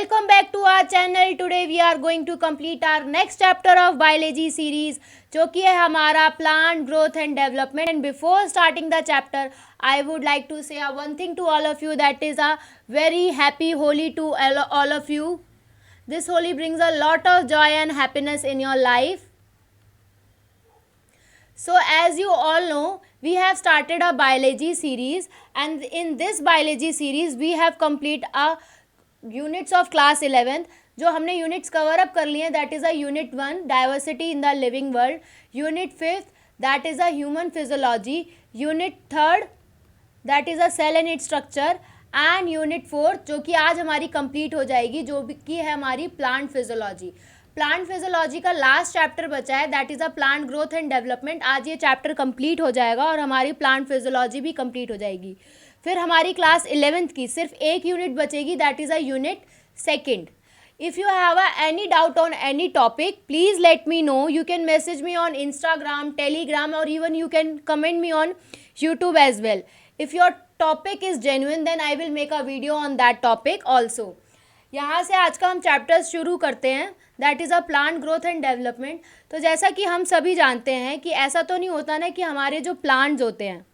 Welcome back to our channel. Today we are going to complete our next chapter of biology series जो कि है हमारा plant growth and development. And before starting the chapter, I would like to say one thing to all of you, that is a very happy Holi to all of you. This Holi brings a lot of joy and happiness in your life. So as you all know, we have started a biology series, and in this biology series we have complete a units of class 11th. जो हमने units cover up कर लिए हैं, that is a unit 1 diversity in the living world, unit 5th that is a human physiology, unit 3rd that is a cell and its structure, and unit 4th जो कि आज हमारी complete हो जाएगी, जो कि है हमारी प्लांट फिजियोलॉजी. प्लांट फिजियोलॉजी का लास्ट चैप्टर बचा है, that is a plant growth and development. आज ये चैप्टर कंप्लीट हो जाएगा और हमारी प्लांट फिजियोलॉजी भी कंप्लीट हो जाएगी. फिर हमारी क्लास 11th की सिर्फ एक यूनिट बचेगी, that is a unit 2nd. If you have any doubt on any topic, please let me know. You can message me on Instagram, Telegram, or even you can comment me on YouTube as well. If your topic is genuine, then I will make a video on that topic also. यहाँ से आज का हम chapters शुरू करते हैं, that is a plant growth and development. तो जैसा कि हम सभी जानते हैं कि ऐसा तो नहीं होता ना कि हमारे जो प्लांट्स होते हैं,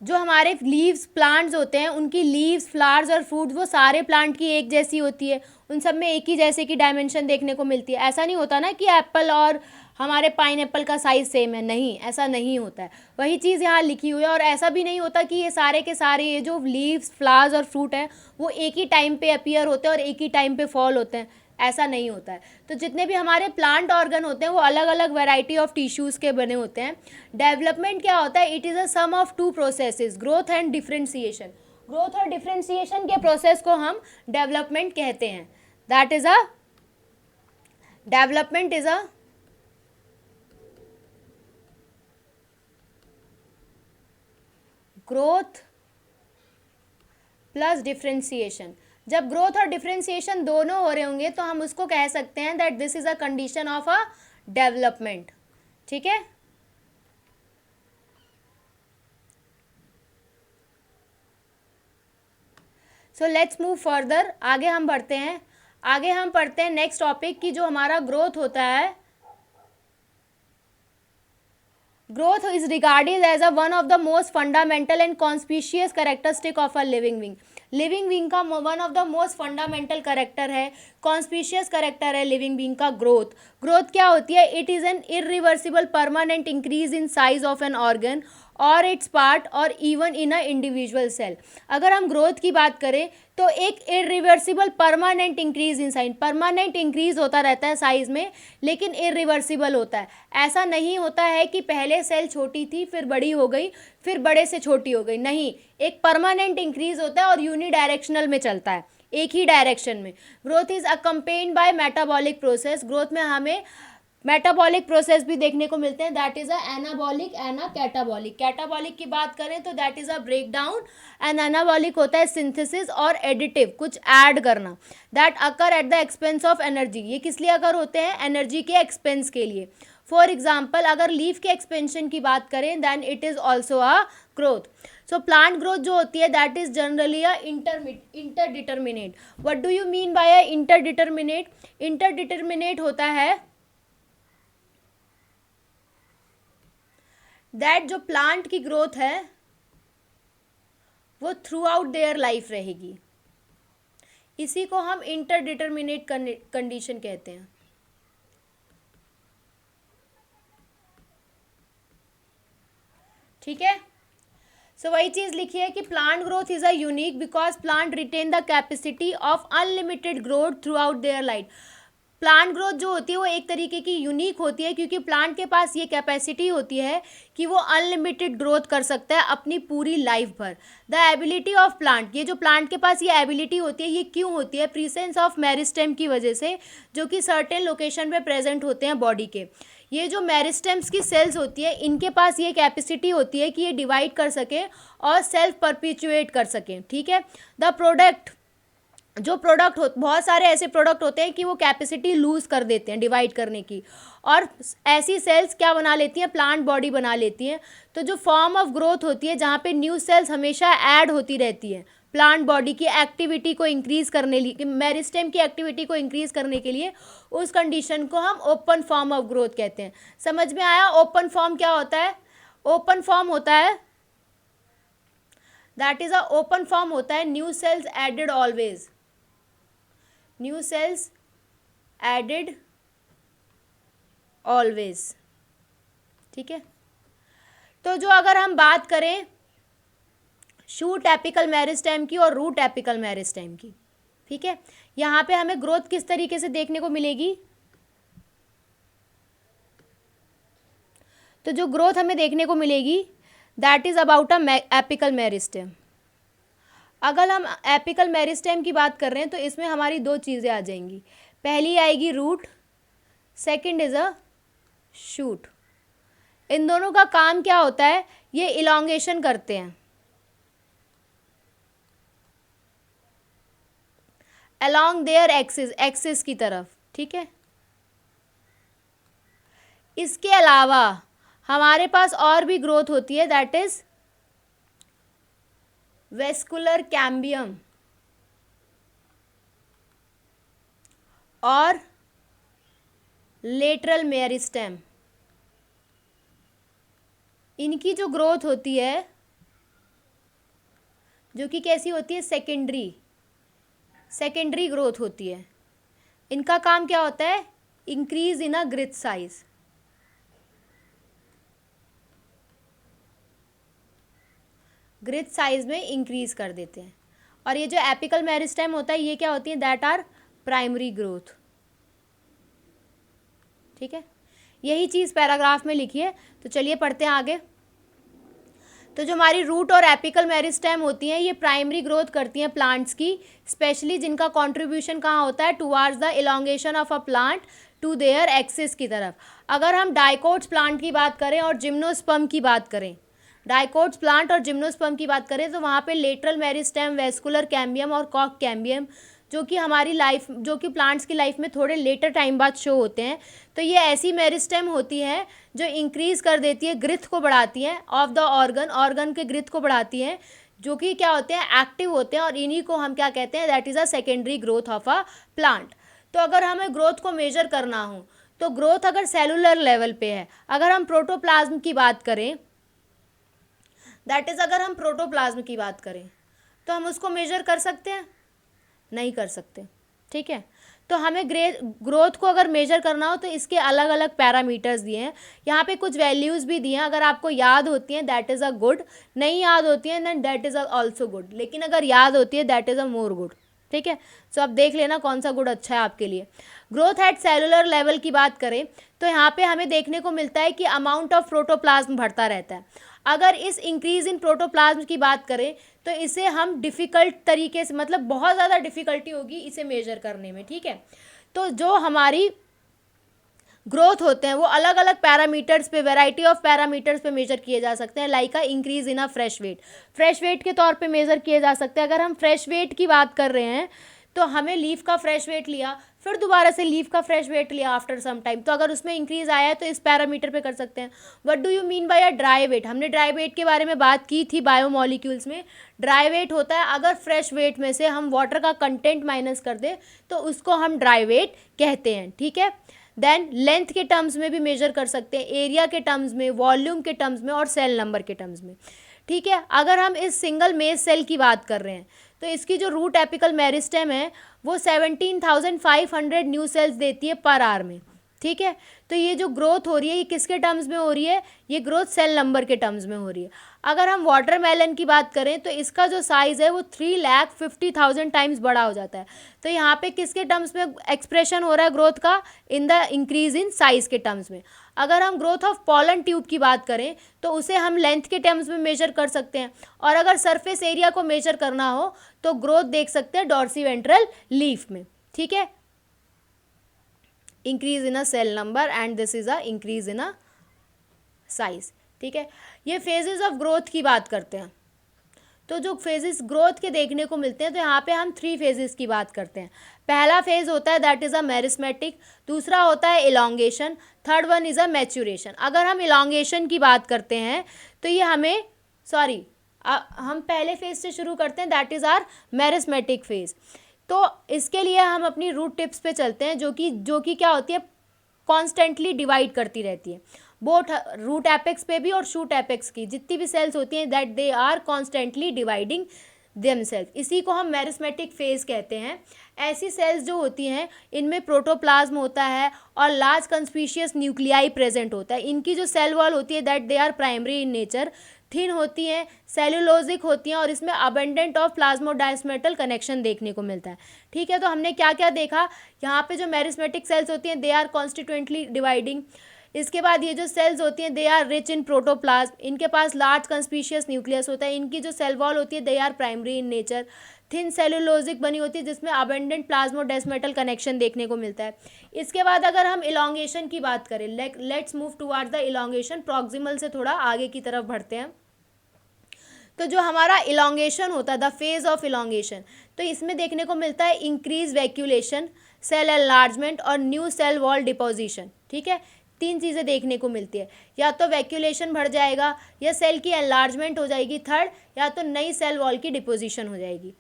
जो हमारे लीव्स प्लांट्स होते हैं, उनकी लीव्स, फ्लावर्स और फ्रूट वो सारे प्लांट की एक जैसी होती है, उन सब में एक ही जैसे की डायमेंशन देखने को मिलती है. ऐसा नहीं होता ना कि एप्पल और हमारे पाइनएप्पल का साइज़ सेम है, नहीं, ऐसा नहीं होता है. वही चीज़ यहाँ लिखी हुई है. और ऐसा भी नहीं होता कि ये सारे के सारे ये जो लीव्स, फ्लावर्स और फ्रूट हैं वो एक ही टाइम पे अपीयर होते हैं और एक ही टाइम पे फॉल होते हैं, ऐसा नहीं होता है. तो जितने भी हमारे प्लांट ऑर्गन होते हैं वो अलग अलग वैरायटी ऑफ टिश्यूज़ के बने होते हैं. डेवलपमेंट क्या होता है? It is a sum of two processes, growth and differentiation. Growth और डिफ्रेंसिएशन के प्रोसेस को हम डेवलपमेंट कहते हैं. That is a development is a growth plus differentiation. जब ग्रोथ और डिफ्रेंसिएशन दोनों हो रहे होंगे तो हम उसको कह सकते हैं that this is a condition of a development. ठीक है. So let's move further. आगे हम बढ़ते हैं. आगे हम पढ़ते हैं नेक्स्ट टॉपिक की, जो हमारा ग्रोथ होता है. Growth is regarded as one of the most fundamental and conspicuous characteristic of a living being. Living being का one of the most fundamental character है, कॉन्स्पिशियस करेक्टर है लिविंग बींग का growth. Growth क्या होती है? It is an irreversible permanent increase in size of an organ और its part और even in a individual cell. अगर हम ग्रोथ की बात करें तो एक irreversible permanent increase in size, permanent increase होता रहता है साइज में, लेकिन इरिवर्सिबल होता है. ऐसा नहीं होता है कि पहले सेल छोटी थी फिर बड़ी हो गई फिर बड़े से छोटी हो गई, नहीं, एक परमानेंट इंक्रीज होता है और यूनिडायरेक्शनल में चलता है, एक ही डायरेक्शन में. Growth is accompanied by metabolic process. Growth में हमें मेटाबॉलिक प्रोसेस भी देखने को मिलते हैं, that is a anabolic and a catabolic. Catabolic की बात करें तो that is a break down, and anabolic होता है सिंथेसिस और एडिटिव, कुछ ऐड करना, that occur at the expense of energy. ये किस लिए अकर होते हैं? एनर्जी के एक्सपेंस के लिए. फॉर एग्जाम्पल अगर लीफ के एक्सपेंशन की बात करें then it is also a growth. So plant growth जो होती है that is generally a indeterminate. What do you mean by a indeterminate? Indeterminate होता है दैट जो प्लांट की ग्रोथ है वो थ्रू आउट देयर लाइफ रहेगी. इसी को हम इंटरडिटर्मिनेट कंडीशन कहते हैं. ठीक है. सो वही चीज़ लिखी है कि plant growth is a unique because plant retain the capacity of unlimited growth throughout their life. Plant growth जो होती है वो एक तरीके की यूनिक होती है क्योंकि प्लांट के पास ये कैपेसिटी होती है कि वो अनलिमिटेड ग्रोथ कर सकता है अपनी पूरी लाइफ भर. द एबिलिटी ऑफ प्लांट, ये जो प्लांट के पास ये एबिलिटी होती है ये क्यों होती है? प्रेजेंस ऑफ मेरिस्टेम की वजह से, जो कि सर्टेन लोकेशन पे प्रेजेंट होते हैं बॉडी के. ये जो मेरिस्टेम्स की सेल्स होती है इनके पास ये कैपेसिटी होती है कि ये डिवाइड कर सकें और सेल्फ परपिचुएट कर सकें. ठीक है. द प्रोडक्ट, जो प्रोडक्ट हो, बहुत सारे ऐसे प्रोडक्ट होते हैं कि वो कैपेसिटी लूज़ कर देते हैं डिवाइड करने की, और ऐसी सेल्स क्या बना लेती हैं? प्लांट बॉडी बना लेती हैं. तो जो फॉर्म ऑफ ग्रोथ होती है जहाँ पे न्यू सेल्स हमेशा ऐड होती रहती है, प्लांट बॉडी की एक्टिविटी को इंक्रीज करने लिए, मेरिस्टेम की एक्टिविटी को इंक्रीज करने के लिए, उस कंडीशन को हम ओपन फॉर्म ऑफ ग्रोथ कहते हैं। समझ में आया? ओपन फॉर्म क्या होता है? ओपन फॉर्म होता है, that is a open form होता है new cells added always, new cells added always. ठीक है, तो जो अगर हम बात करें शूट एपिकल मेरिस्टेम की और रूट एपिकल मेरिस्टेम की, ठीक है, यहाँ पे हमें ग्रोथ किस तरीके से देखने को मिलेगी? तो जो ग्रोथ हमें देखने को मिलेगी that is about a apical meristem. अगर हम एपिकल मेरिस्टेम की बात कर रहे हैं तो इसमें हमारी दो चीज़ें आ जाएंगी, पहली आएगी root, second is a shoot. इन दोनों का काम क्या होता है? ये इलॉन्गेशन करते हैं अलोंग देयर एक्सिस, एक्सिस की तरफ। ठीक है, इसके अलावा हमारे पास और भी ग्रोथ होती है, दैट इज वेस्कुलर कैम्बियम और लेटरल मेरिस्टेम। इनकी जो ग्रोथ होती है, जो कि कैसी होती है? सेकेंडरी ग्रोथ होती है। इनका काम क्या होता है? Increase in a girth size. Girth size में इंक्रीज कर देते हैं। और ये जो एपिकल मेरिस्टेम होता है, ये क्या होती है? That are primary growth. ठीक है, यही चीज़ पैराग्राफ में लिखी है। तो चलिए पढ़ते हैं आगे। तो जो हमारी रूट और एपिकल मेरिस्टेम होती हैं, ये प्राइमरी ग्रोथ करती हैं प्लांट्स की, स्पेशली जिनका कंट्रीब्यूशन कहाँ होता है? Towards the elongation of a plant to their axis की तरफ। अगर हम डाइकोट्स प्लांट की बात करें और जिम्नोस्पर्म की बात करें, डाइकोट्स प्लांट और जिम्नोस्पर्म की बात करें, तो वहाँ पे लेटरल मेरिस्टेम, वेस्कुलर कैम्बियम और कॉक कैम्बियम, जो कि हमारी लाइफ, जो कि प्लांट्स की लाइफ में थोड़े लेटर टाइम बाद शो होते हैं। तो ये ऐसी मेरिस्टेम होती है जो इंक्रीज़ कर देती है, ग्रिथ को बढ़ाती हैं ऑफ द ऑर्गन के ग्रिथ को बढ़ाती हैं, जो कि क्या होते हैं? एक्टिव होते हैं। और इन्हीं को हम क्या कहते हैं? That is a secondary growth of a plant. तो अगर हमें ग्रोथ को मेजर करना हो, तो ग्रोथ अगर सेलुलर लेवल पे है, अगर हम प्रोटोप्लाज्म की बात करें, दैट इज़ अगर हम प्रोटोप्लाज्म की बात करें, तो हम उसको मेजर कर सकते हैं? नहीं कर सकते। ठीक है, तो हमें ग्रोथ को अगर मेजर करना हो तो इसके अलग अलग पैरामीटर्स दिए हैं। यहाँ पे कुछ वैल्यूज़ भी दिए हैं, अगर आपको याद होती हैं दैट इज़ अ गुड, नहीं याद होती हैं then that is a also good, लेकिन अगर याद होती है that is a more good. ठीक है, सो अब देख लेना कौन सा गुड अच्छा है आपके लिए। ग्रोथ एट सेलुलर लेवल की बात करें तो यहाँ पे हमें देखने को मिलता है कि अमाउंट ऑफ प्रोटोप्लाज्म बढ़ता रहता है। अगर इस इंक्रीज इन प्रोटोप्लाज्म की बात करें तो इसे हम डिफ़िकल्ट तरीके से, मतलब बहुत ज़्यादा डिफ़िकल्टी होगी इसे मेजर करने में। ठीक है, तो जो हमारी ग्रोथ होते हैं वो अलग अलग पैरामीटर्स पे, वैरायटी ऑफ पैरामीटर्स पे मेजर किए जा सकते हैं, like a increase in a fresh weight के तौर पे मेजर किए जा सकते हैं। अगर हम फ्रेश वेट की बात कर रहे हैं तो हमें लीफ का फ्रेश वेट लिया, फिर दोबारा से लीफ का फ्रेश वेट लिया आफ्टर सम टाइम, तो अगर उसमें इंक्रीज आया है तो इस पैरामीटर पे कर सकते हैं। What do you mean by a dry weight? हमने ड्राई वेट के बारे में बात की थी बायोमोलिक्यूल्स में। ड्राई वेट होता है अगर फ्रेश वेट में से हम वाटर का कंटेंट माइनस कर दें तो उसको हम ड्राई वेट कहते हैं। ठीक है, देन लेंथ के टर्म्स में भी मेजर कर सकते हैं, एरिया के टर्म्स में, वॉल्यूम के टर्म्स में और सेल नंबर के टर्म्स में। ठीक है, अगर हम इस सिंगल मेज सेल की बात कर रहे हैं तो इसकी जो रूट एपिकल मेरिस्टेम है वो 17,500 न्यू सेल्स देती है पर आवर में। ठीक है, तो ये जो ग्रोथ हो रही है ये किसके टर्म्स में हो रही है? ये ग्रोथ सेल नंबर के टर्म्स में हो रही है। अगर हम वाटरमेलन की बात करें तो इसका जो साइज़ है वो 3,50,000 टाइम्स बड़ा हो जाता है। तो यहाँ पे किसके टर्म्स में एक्सप्रेशन हो रहा है ग्रोथ का? In the increase in size के टर्म्स में। अगर हम ग्रोथ ऑफ पॉलन ट्यूब की बात करें तो उसे हम लेंथ के टर्म्स में मेजर कर सकते हैं। और अगर सरफेस एरिया को मेजर करना हो तो ग्रोथ देख सकते हैं डॉर्सीवेंट्रल लीफ में। ठीक है, increase in a cell number and this is a increase in a size. ठीक है, ये फेजेस ऑफ ग्रोथ की बात करते हैं। तो जो फेजेस ग्रोथ के देखने को मिलते हैं तो यहाँ पे हम 3 फेजेस की बात करते हैं। पहला फेज होता है दैट इज़ अ मेरिस्मेटिक, दूसरा होता है elongation, third one is a maturation. अगर हम इलॉन्गेशन की बात करते हैं तो ये हमें हम पहले फेज से शुरू करते हैं, that is our meristematic phase. तो इसके लिए हम अपनी रूट टिप्स पे चलते हैं, जो कि क्या होती है, कॉन्स्टेंटली डिवाइड करती रहती है, बोथ रूट एपेक्स पे भी और शूट एपेक्स की जितनी भी सेल्स होती हैं, that they are constantly dividing themself. इसी को हम मेरिस्मेटिक फेज कहते हैं। ऐसी सेल्स जो होती हैं इनमें प्रोटोप्लाज्म होता है और लार्ज कंस्पिशियस न्यूक्लियाई प्रेजेंट होता है। इनकी जो सेल वॉल होती है, that they are primary in nature, thin होती हैं, सेलुलोजिक होती हैं, और इसमें अबेंडेंट ऑफ प्लाज्मोडायस्मेटल कनेक्शन देखने को मिलता है। ठीक है, तो हमने क्या क्या देखा, यहाँ पे जो मेरिस्मेटिक सेल्स होती हैं दे आर कॉन्स्टिट्यूएंटली डिवाइडिंग। इसके बाद ये जो सेल्स होती हैं they are rich in protoplasm, इनके पास लार्ज कंस्पिशियस न्यूक्लियस होता है, इनकी जो सेल वॉल होती है they are primary in nature, thin cellulosic बनी होती है जिसमें अबेंडेंट प्लाज्मोडेस्मेटल कनेक्शन देखने को मिलता है। इसके बाद अगर हम इलॉन्गेशन की बात करें, let's move towards the elongation, proximal से थोड़ा आगे की तरफ बढ़ते हैं। तो जो हमारा इलॉन्गेशन होता है, द फेज ऑफ इलॉन्गेशन, तो इसमें देखने को मिलता है इंक्रीज वैक्यूलेशन, सेल एनलार्जमेंट और न्यू सेल वॉल डिपोजिशन। ठीक है, तीन चीज़ें देखने को मिलती है, या तो वैक्यूलेशन बढ़ जाएगा, या सेल की एनलार्जमेंट हो जाएगी, थर्ड, या तो नई सेल वॉल की डिपोजिशन हो जाएगी।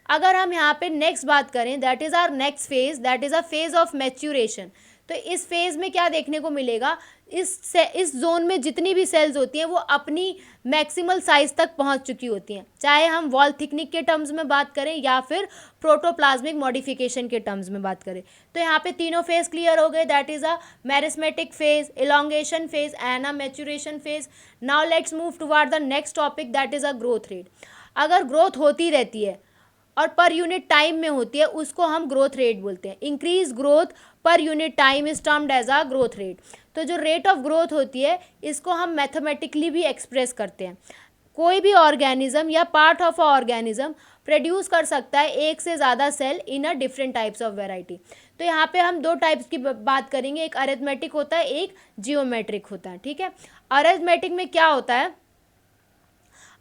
अगर हम यहाँ पे नेक्स्ट बात करें, that is our next phase, that is a phase of maturation. तो इस फेज में क्या देखने को मिलेगा, इस जोन में जितनी भी सेल्स होती हैं वो अपनी मैक्सिमल साइज तक पहुंच चुकी होती हैं, चाहे हम वॉल थिकनिक के टर्म्स में बात करें या फिर प्रोटोप्लाज्मिक मॉडिफिकेशन के टर्म्स में बात करें। तो यहाँ पे तीनों फेज क्लियर हो गए, that is a meristematic phase, elongation phase and a maturation phase. Now let's move toward the next topic, that is a growth rate. अगर ग्रोथ होती रहती है और पर यूनिट टाइम में होती है, उसको हम ग्रोथ रेट बोलते हैं। Increase growth per unit time is termed as a growth rate. तो जो रेट ऑफ ग्रोथ होती है इसको हम मैथमेटिकली भी एक्सप्रेस करते हैं। कोई भी ऑर्गेनिज्म या part of a organism produce कर सकता है एक से ज़्यादा cell in a different types of variety. तो यहाँ पे हम दो टाइप्स की बात करेंगे, एक अरिथमेटिक होता है, एक जियोमेट्रिक होता है। ठीक है, अरिथमेटिक में क्या होता है,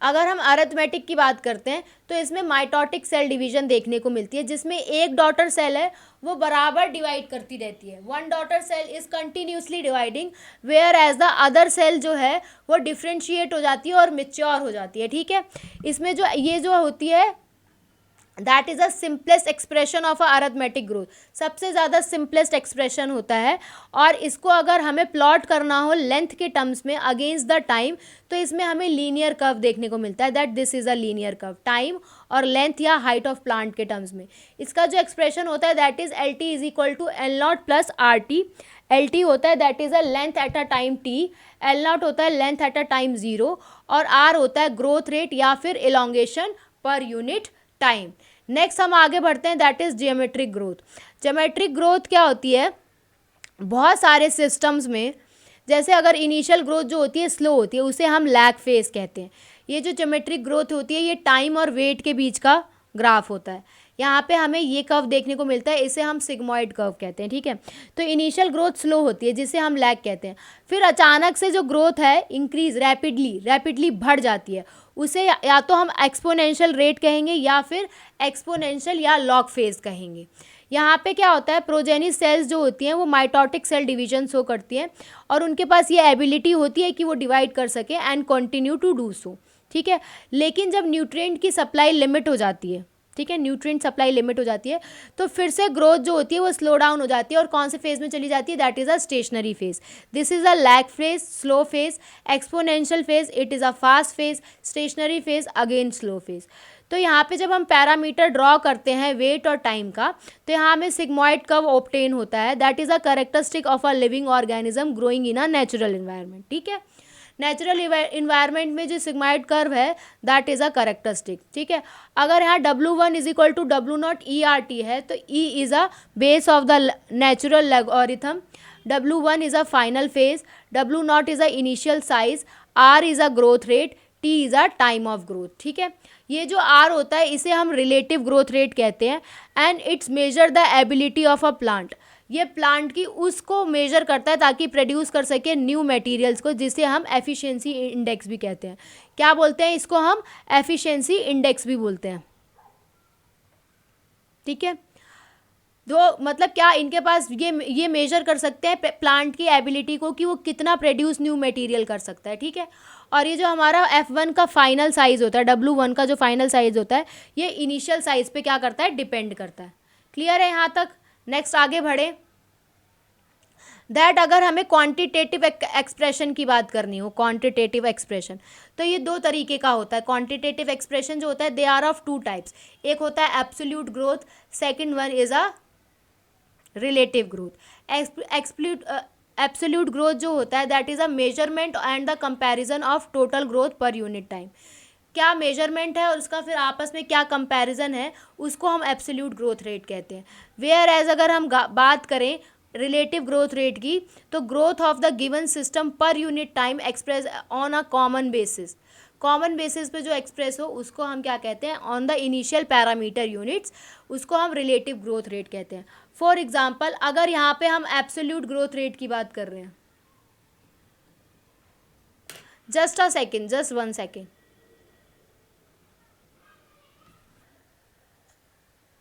अगर हम अरिथमेटिक की बात करते हैं तो इसमें माइटोटिक सेल डिवीजन देखने को मिलती है, जिसमें एक डॉटर सेल है वो बराबर डिवाइड करती रहती है। One daughter cell is continuously dividing, whereas the other cell जो है वो डिफ्रेंशिएट हो जाती है और मेच्योर हो जाती है। ठीक है, इसमें जो ये जो होती है that is a simplest expression of a arithmetic growth, सबसे ज़्यादा सिंपलेस्ट एक्सप्रेशन होता है। और इसको अगर हमें प्लॉट करना हो लेंथ के टर्म्स में अगेंस्ट द टाइम, तो इसमें हमें लीनियर कर्व देखने को मिलता है, that this is a linear curve, time और लेंथ या हाइट ऑफ प्लांट के टर्म्स में। इसका जो एक्सप्रेशन होता है that is L T is equal to L naught plus R T. L T होता है that is a length at a time T, L naught होता है length at a time zero, और आर होता है growth rate या फिर elongation पर यूनिट टाइम। नेक्स्ट हम आगे बढ़ते हैं, that is geometric growth. Geometric growth क्या होती है, बहुत सारे सिस्टम्स में जैसे अगर इनिशियल ग्रोथ जो होती है स्लो होती है, उसे हम लैग फेज कहते हैं। ये जो जियोमेट्रिक ग्रोथ होती है ये टाइम और वेट के बीच का ग्राफ होता है। यहाँ पे हमें ये कर्व देखने को मिलता है, इसे हम सिग्मॉइड कर्व कहते हैं। ठीक है, तो इनिशियल ग्रोथ स्लो होती है जिसे हम लैग कहते हैं, फिर अचानक से जो ग्रोथ है इंक्रीज रैपिडली बढ़ जाती है, उसे या तो हम एक्सपोनेंशियल रेट कहेंगे या फिर एक्सपोनेंशियल या लॉग फेज कहेंगे। यहाँ पे क्या होता है, प्रोजेनी सेल्स जो होती हैं वो माइटोटिक सेल डिवीजन शो करती हैं और उनके पास ये एबिलिटी होती है कि वो डिवाइड कर सके and continue to do so. ठीक है, लेकिन जब न्यूट्रिएंट की सप्लाई लिमिट हो जाती है, ठीक है, न्यूट्रिएंट सप्लाई लिमिट हो जाती है, तो फिर से ग्रोथ जो होती है वो स्लो डाउन हो जाती है और कौन से फेज में चली जाती है, that is a stationary phase. This is a lag phase, slow phase, exponential phase, it is a fast phase, stationary phase, again slow phase. तो यहाँ पे जब हम पैरामीटर ड्रॉ करते हैं वेट और टाइम का, तो यहाँ हमें सिग्मॉइड कर्व ऑब्टेन होता है, that is a characteristic of a living organism growing in a natural environment. ठीक है, नेचुरल इन्वायरमेंट में जो सिग्मॉइड कर्व है दैट इज़ अ कैरेक्टरिस्टिक। ठीक है, अगर यहाँ W1 is equal to W0 ERT है, तो E is a base of the natural logarithm, W1 is a final phase, W0 is a initial size, R is a growth rate, T is a time of growth. ठीक है, ये जो R होता है इसे हम रिलेटिव ग्रोथ रेट कहते हैं and it's measure the ability of a plant. ये प्लांट की उसको मेजर करता है ताकि प्रोड्यूस कर सके न्यू मटेरियल्स को, जिसे हम एफिशिएंसी इंडेक्स भी कहते हैं। क्या बोलते हैं इसको, हम एफिशिएंसी इंडेक्स भी बोलते हैं। ठीक है, तो मतलब क्या इनके पास ये मेजर कर सकते हैं प्लांट की एबिलिटी को कि वो कितना प्रोड्यूस न्यू मटेरियल कर सकता है। ठीक है, और ये जो हमारा F1 का फाइनल साइज होता है, W1 का जो फाइनल साइज होता है, ये इनिशियल साइज पे क्या करता है, डिपेंड करता है। क्लियर है यहाँ तक? नेक्स्ट आगे बढ़े। दैट अगर हमें क्वांटिटेटिव एक्सप्रेशन की बात करनी हो, क्वांटिटेटिव एक्सप्रेशन, तो ये दो तरीके का होता है। क्वांटिटेटिव एक्सप्रेशन जो होता है, they are of two types. एक होता है absolute growth, second one is a relative growth. Absolute growth जो होता है, that is a measurement and the comparison of total growth per unit time. क्या मेजरमेंट है और उसका फिर आपस में क्या कंपैरिजन है, उसको हम एब्सोल्यूट ग्रोथ रेट कहते हैं। वेयर एज अगर हम बात करें रिलेटिव ग्रोथ रेट की, तो growth of the given system पर unit time express on a common basis, common basis पे जो एक्सप्रेस हो उसको हम क्या कहते हैं, on the initial parameter units, उसको हम रिलेटिव ग्रोथ रेट कहते हैं। फॉर एग्जाम्पल, अगर यहाँ पे हम एब्सोल्यूट ग्रोथ रेट की बात कर रहे हैं, just a second, just 1 second.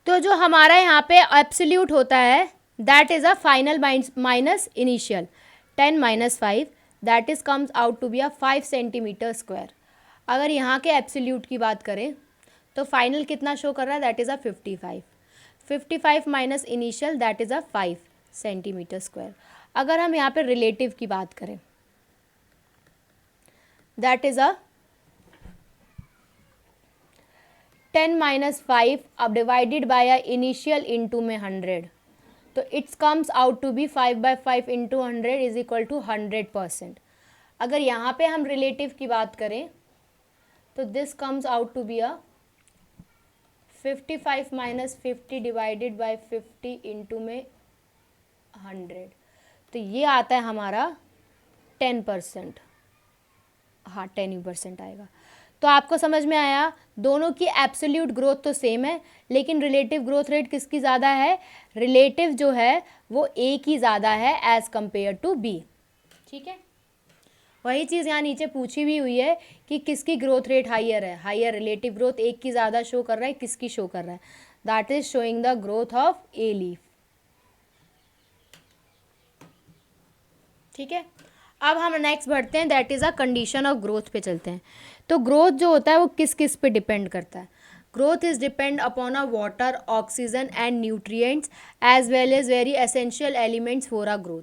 तो जो हमारा यहाँ पे एब्सोल्यूट होता है, that is a final minus initial, 10 - 5, that is comes out to be a 5 centimetre square. अगर यहाँ के एब्सोल्यूट की बात करें तो फाइनल कितना शो कर रहा है, that is a 55, 55 minus initial, that is a 5 centimetre square. अगर हम यहाँ पे रिलेटिव की बात करें, दैट इज अ 10 - 5 अब divided by a initial into में 100, तो it's comes out to be 5/5 into 100 is equal to 100%। अगर यहाँ पे हम रिलेटिव की बात करें तो this comes out to be a 55 - 50 divided by 50 into में 100, तो ये आता है हमारा 10%। हाँ, 10% आएगा। तो आपको समझ में आया, दोनों की एब्सोल्यूट ग्रोथ तो सेम है, लेकिन रिलेटिव ग्रोथ रेट किसकी ज़्यादा है, रिलेटिव जो है वो ए की ज़्यादा है एज़ कंपेयर टू बी। ठीक है, वही चीज़ यहाँ नीचे पूछी भी हुई है कि किसकी ग्रोथ रेट हाइयर है, हाइयर रिलेटिव ग्रोथ एक की ज़्यादा शो कर रहा है, किसकी शो कर रहा है, that is showing the growth of a leaf. ठीक है, अब हम नेक्स्ट बढ़ते हैं, that is a condition of growth पे चलते हैं। तो ग्रोथ जो होता है वो किस किस पे डिपेंड करता है, growth is depend upon a water, oxygen and nutrients as well as very essential elements for a growth.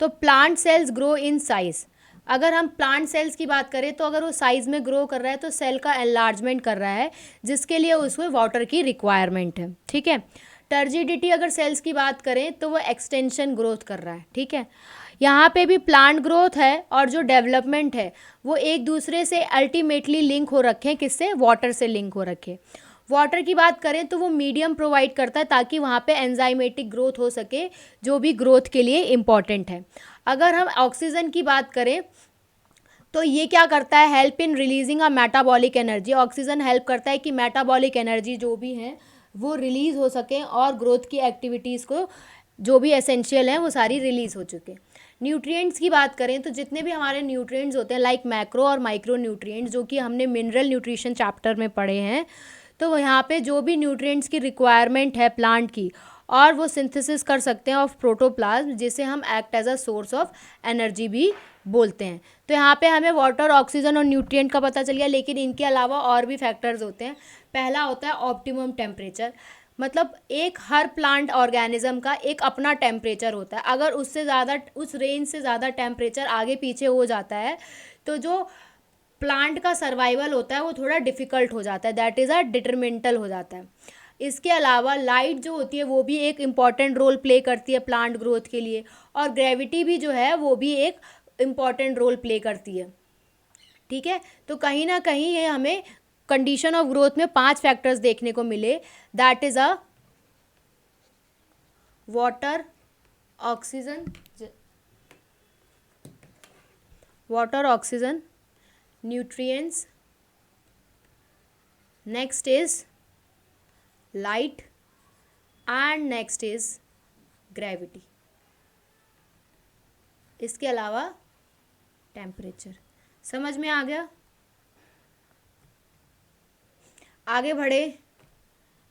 तो plant cells grow in size, अगर हम प्लांट सेल्स की बात करें तो अगर वो साइज में ग्रो कर रहा है तो सेल का एनलार्जमेंट कर रहा है, जिसके लिए उसको वाटर की रिक्वायरमेंट है। ठीक है, टर्जिडिटी अगर सेल्स की बात करें तो वो एक्सटेंशन ग्रोथ कर रहा है। ठीक है, यहाँ पे भी प्लांट ग्रोथ है और जो डेवलपमेंट है वो एक दूसरे से अल्टीमेटली लिंक हो रखे हैं, किससे, वाटर से लिंक हो रखे। वाटर की बात करें तो वो मीडियम प्रोवाइड करता है ताकि वहाँ पे एंजाइमेटिक ग्रोथ हो सके, जो भी ग्रोथ के लिए इम्पॉर्टेंट है। अगर हम ऑक्सीजन की बात करें तो ये क्या करता है, help in releasing a metabolic energy. Oxygen help करता है कि मेटाबॉलिक एनर्जी जो भी है वो रिलीज़ हो सके और ग्रोथ की एक्टिविटीज़ को जो भी एसेंशियल हैं वो सारी रिलीज़ हो चुके। न्यूट्रिएंट्स की बात करें तो जितने भी हमारे न्यूट्रिएंट्स होते हैं, लाइक मैक्रो और माइक्रो न्यूट्रिएंट्स, जो कि हमने मिनरल न्यूट्रिशन चैप्टर में पढ़े हैं, तो यहाँ पे जो भी न्यूट्रिएंट्स की रिक्वायरमेंट है प्लांट की, और वो सिंथेसिस कर सकते हैं ऑफ प्रोटोप्लाज्म, जिसे हम act as a source of energy भी बोलते हैं। तो यहाँ पे हमें वाटर, ऑक्सीजन और न्यूट्रिएंट का पता चल गया, लेकिन इनके अलावा और भी फैक्टर्स होते हैं। पहला होता है ऑप्टिमम टेम्परेचर, मतलब एक हर प्लांट ऑर्गेनिज्म का एक अपना टेम्परेचर होता है। अगर उससे ज़्यादा, उस रेंज से ज़्यादा टेम्परेचर आगे पीछे हो जाता है तो जो प्लांट का सर्वाइवल होता है वो थोड़ा डिफ़िकल्ट हो जाता है, दैट इज़ अ डिटरमिनेंटल हो जाता है। इसके अलावा लाइट जो होती है वो भी एक इम्पॉर्टेंट रोल प्ले करती है प्लांट ग्रोथ के लिए, और ग्रेविटी भी जो है वो भी एक इम्पॉर्टेंट रोल प्ले करती है। ठीक है, तो कहीं ना कहीं ये हमें कंडीशन ऑफ ग्रोथ में 5 फैक्टर्स देखने को मिले, that is a water, oxygen, nutrients, next is light and next is gravity. इसके अलावा टेम्परेचर। समझ में आ गया? आगे बढ़े,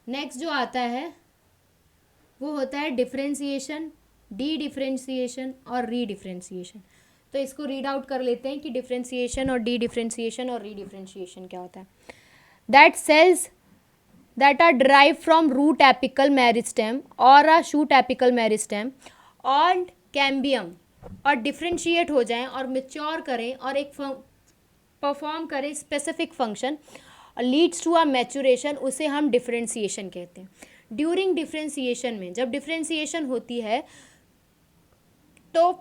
नेक्स्ट जो आता है वो होता है डिफरेंशिएशन, डी डिफरेंशिएशन और री डिफरेंशिएशन। तो इसको रीड आउट कर लेते हैं कि डिफ्रेंसिएशन और डी डिफ्रेंसिएशन और री डिफ्रेंसिएशन क्या होता है. That cells that are derived from root apical meristem or a shoot apical meristem and cambium और डिफ्रेंशिएट हो जाएं और मेच्योर करें और एक परफॉर्म करें specific function leads to a maturation, उसे हम डिफ्रेंसिएशन कहते हैं. ड्यूरिंग डिफ्रेंसिएशन में, जब डिफ्रेंसिएशन होती है तो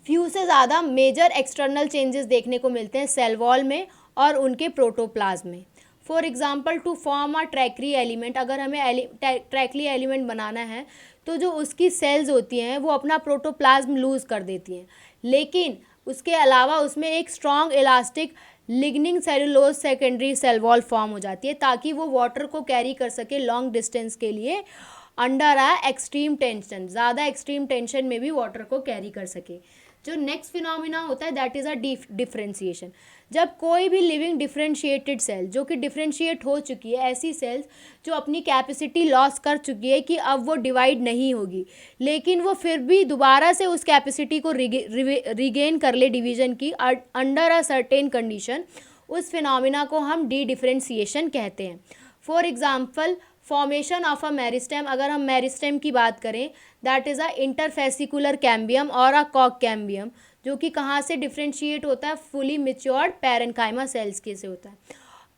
फ्यू से ज़्यादा मेजर एक्सटर्नल चेंजेस देखने को मिलते हैं सेल वॉल में और उनके प्रोटोप्लाज्म में. For example to form a tracheary element, अगर हमें ट्रैक्री एलिमेंट बनाना है तो जो उसकी सेल्स होती हैं वो अपना प्रोटोप्लाज्म लूज़ कर देती हैं, लेकिन उसके अलावा उसमें एक strong elastic lignin cellulose secondary cell wall form हो जाती है ताकि वो वाटर को कैरी कर सके लॉन्ग डिस्टेंस के लिए अंडर आ एक्सट्रीम टेंशन, ज़्यादा एक्सट्रीम टेंशन में भी वाटर को कैरी कर सके. जो नेक्स्ट फिनोमिना होता है दैट इज़ अ डिफ्रेंसिएशन. जब कोई भी लिविंग डिफ्रेंशिएटेड सेल जो कि डिफ्रेंशिएट हो चुकी है, ऐसी सेल्स जो अपनी कैपेसिटी लॉस कर चुकी है कि अब वो डिवाइड नहीं होगी, लेकिन वो फिर भी दोबारा से उस कैपेसिटी को रिगेन कर ले डिवीजन की अंडर अ सर्टेन कंडीशन, उस फिनोमिना को हम डी डिफ्रेंसिएशन कहते हैं. For example formation of a meristem, अगर हम मेरिस्टेम की बात करें that is a interfascicular cambium और अ कॉक कैम्बियम, जो कि कहाँ से डिफ्रेंशिएट होता है, फुली मेच्योर्ड पैरेन्काइमा सेल्स के से होता है.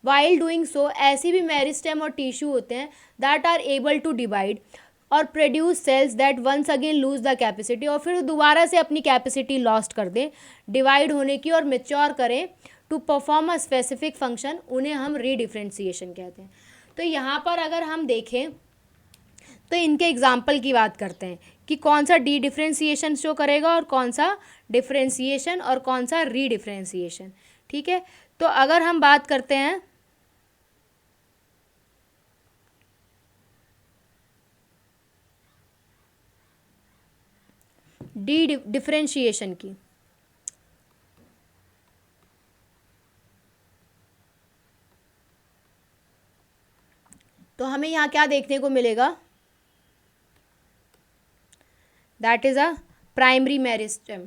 वाइल डूइंग सो ऐसी भी मेरिस्टेम और टिश्यू होते हैं that are able to divide और produce cells that once again lose the capacity, और फिर दोबारा से अपनी कैपेसिटी लॉस्ट कर दें डिवाइड होने की और मेच्योर करें to perform a specific function, उन्हें हम रीडिफ्रेंसिएशन कहते हैं. तो यहाँ पर अगर हम देखें तो इनके एग्जाम्पल की बात करते हैं कि कौन सा डी डिफ्रेंसिएशन शो करेगा और कौन सा डिफ्रेंसिएशन और कौन सा री डिफ्रेंसिएशन. ठीक है, तो अगर हम बात करते हैं डी डिफ्रेंशिएशन की, तो हमें यहाँ क्या देखने को मिलेगा, that is a primary meristem.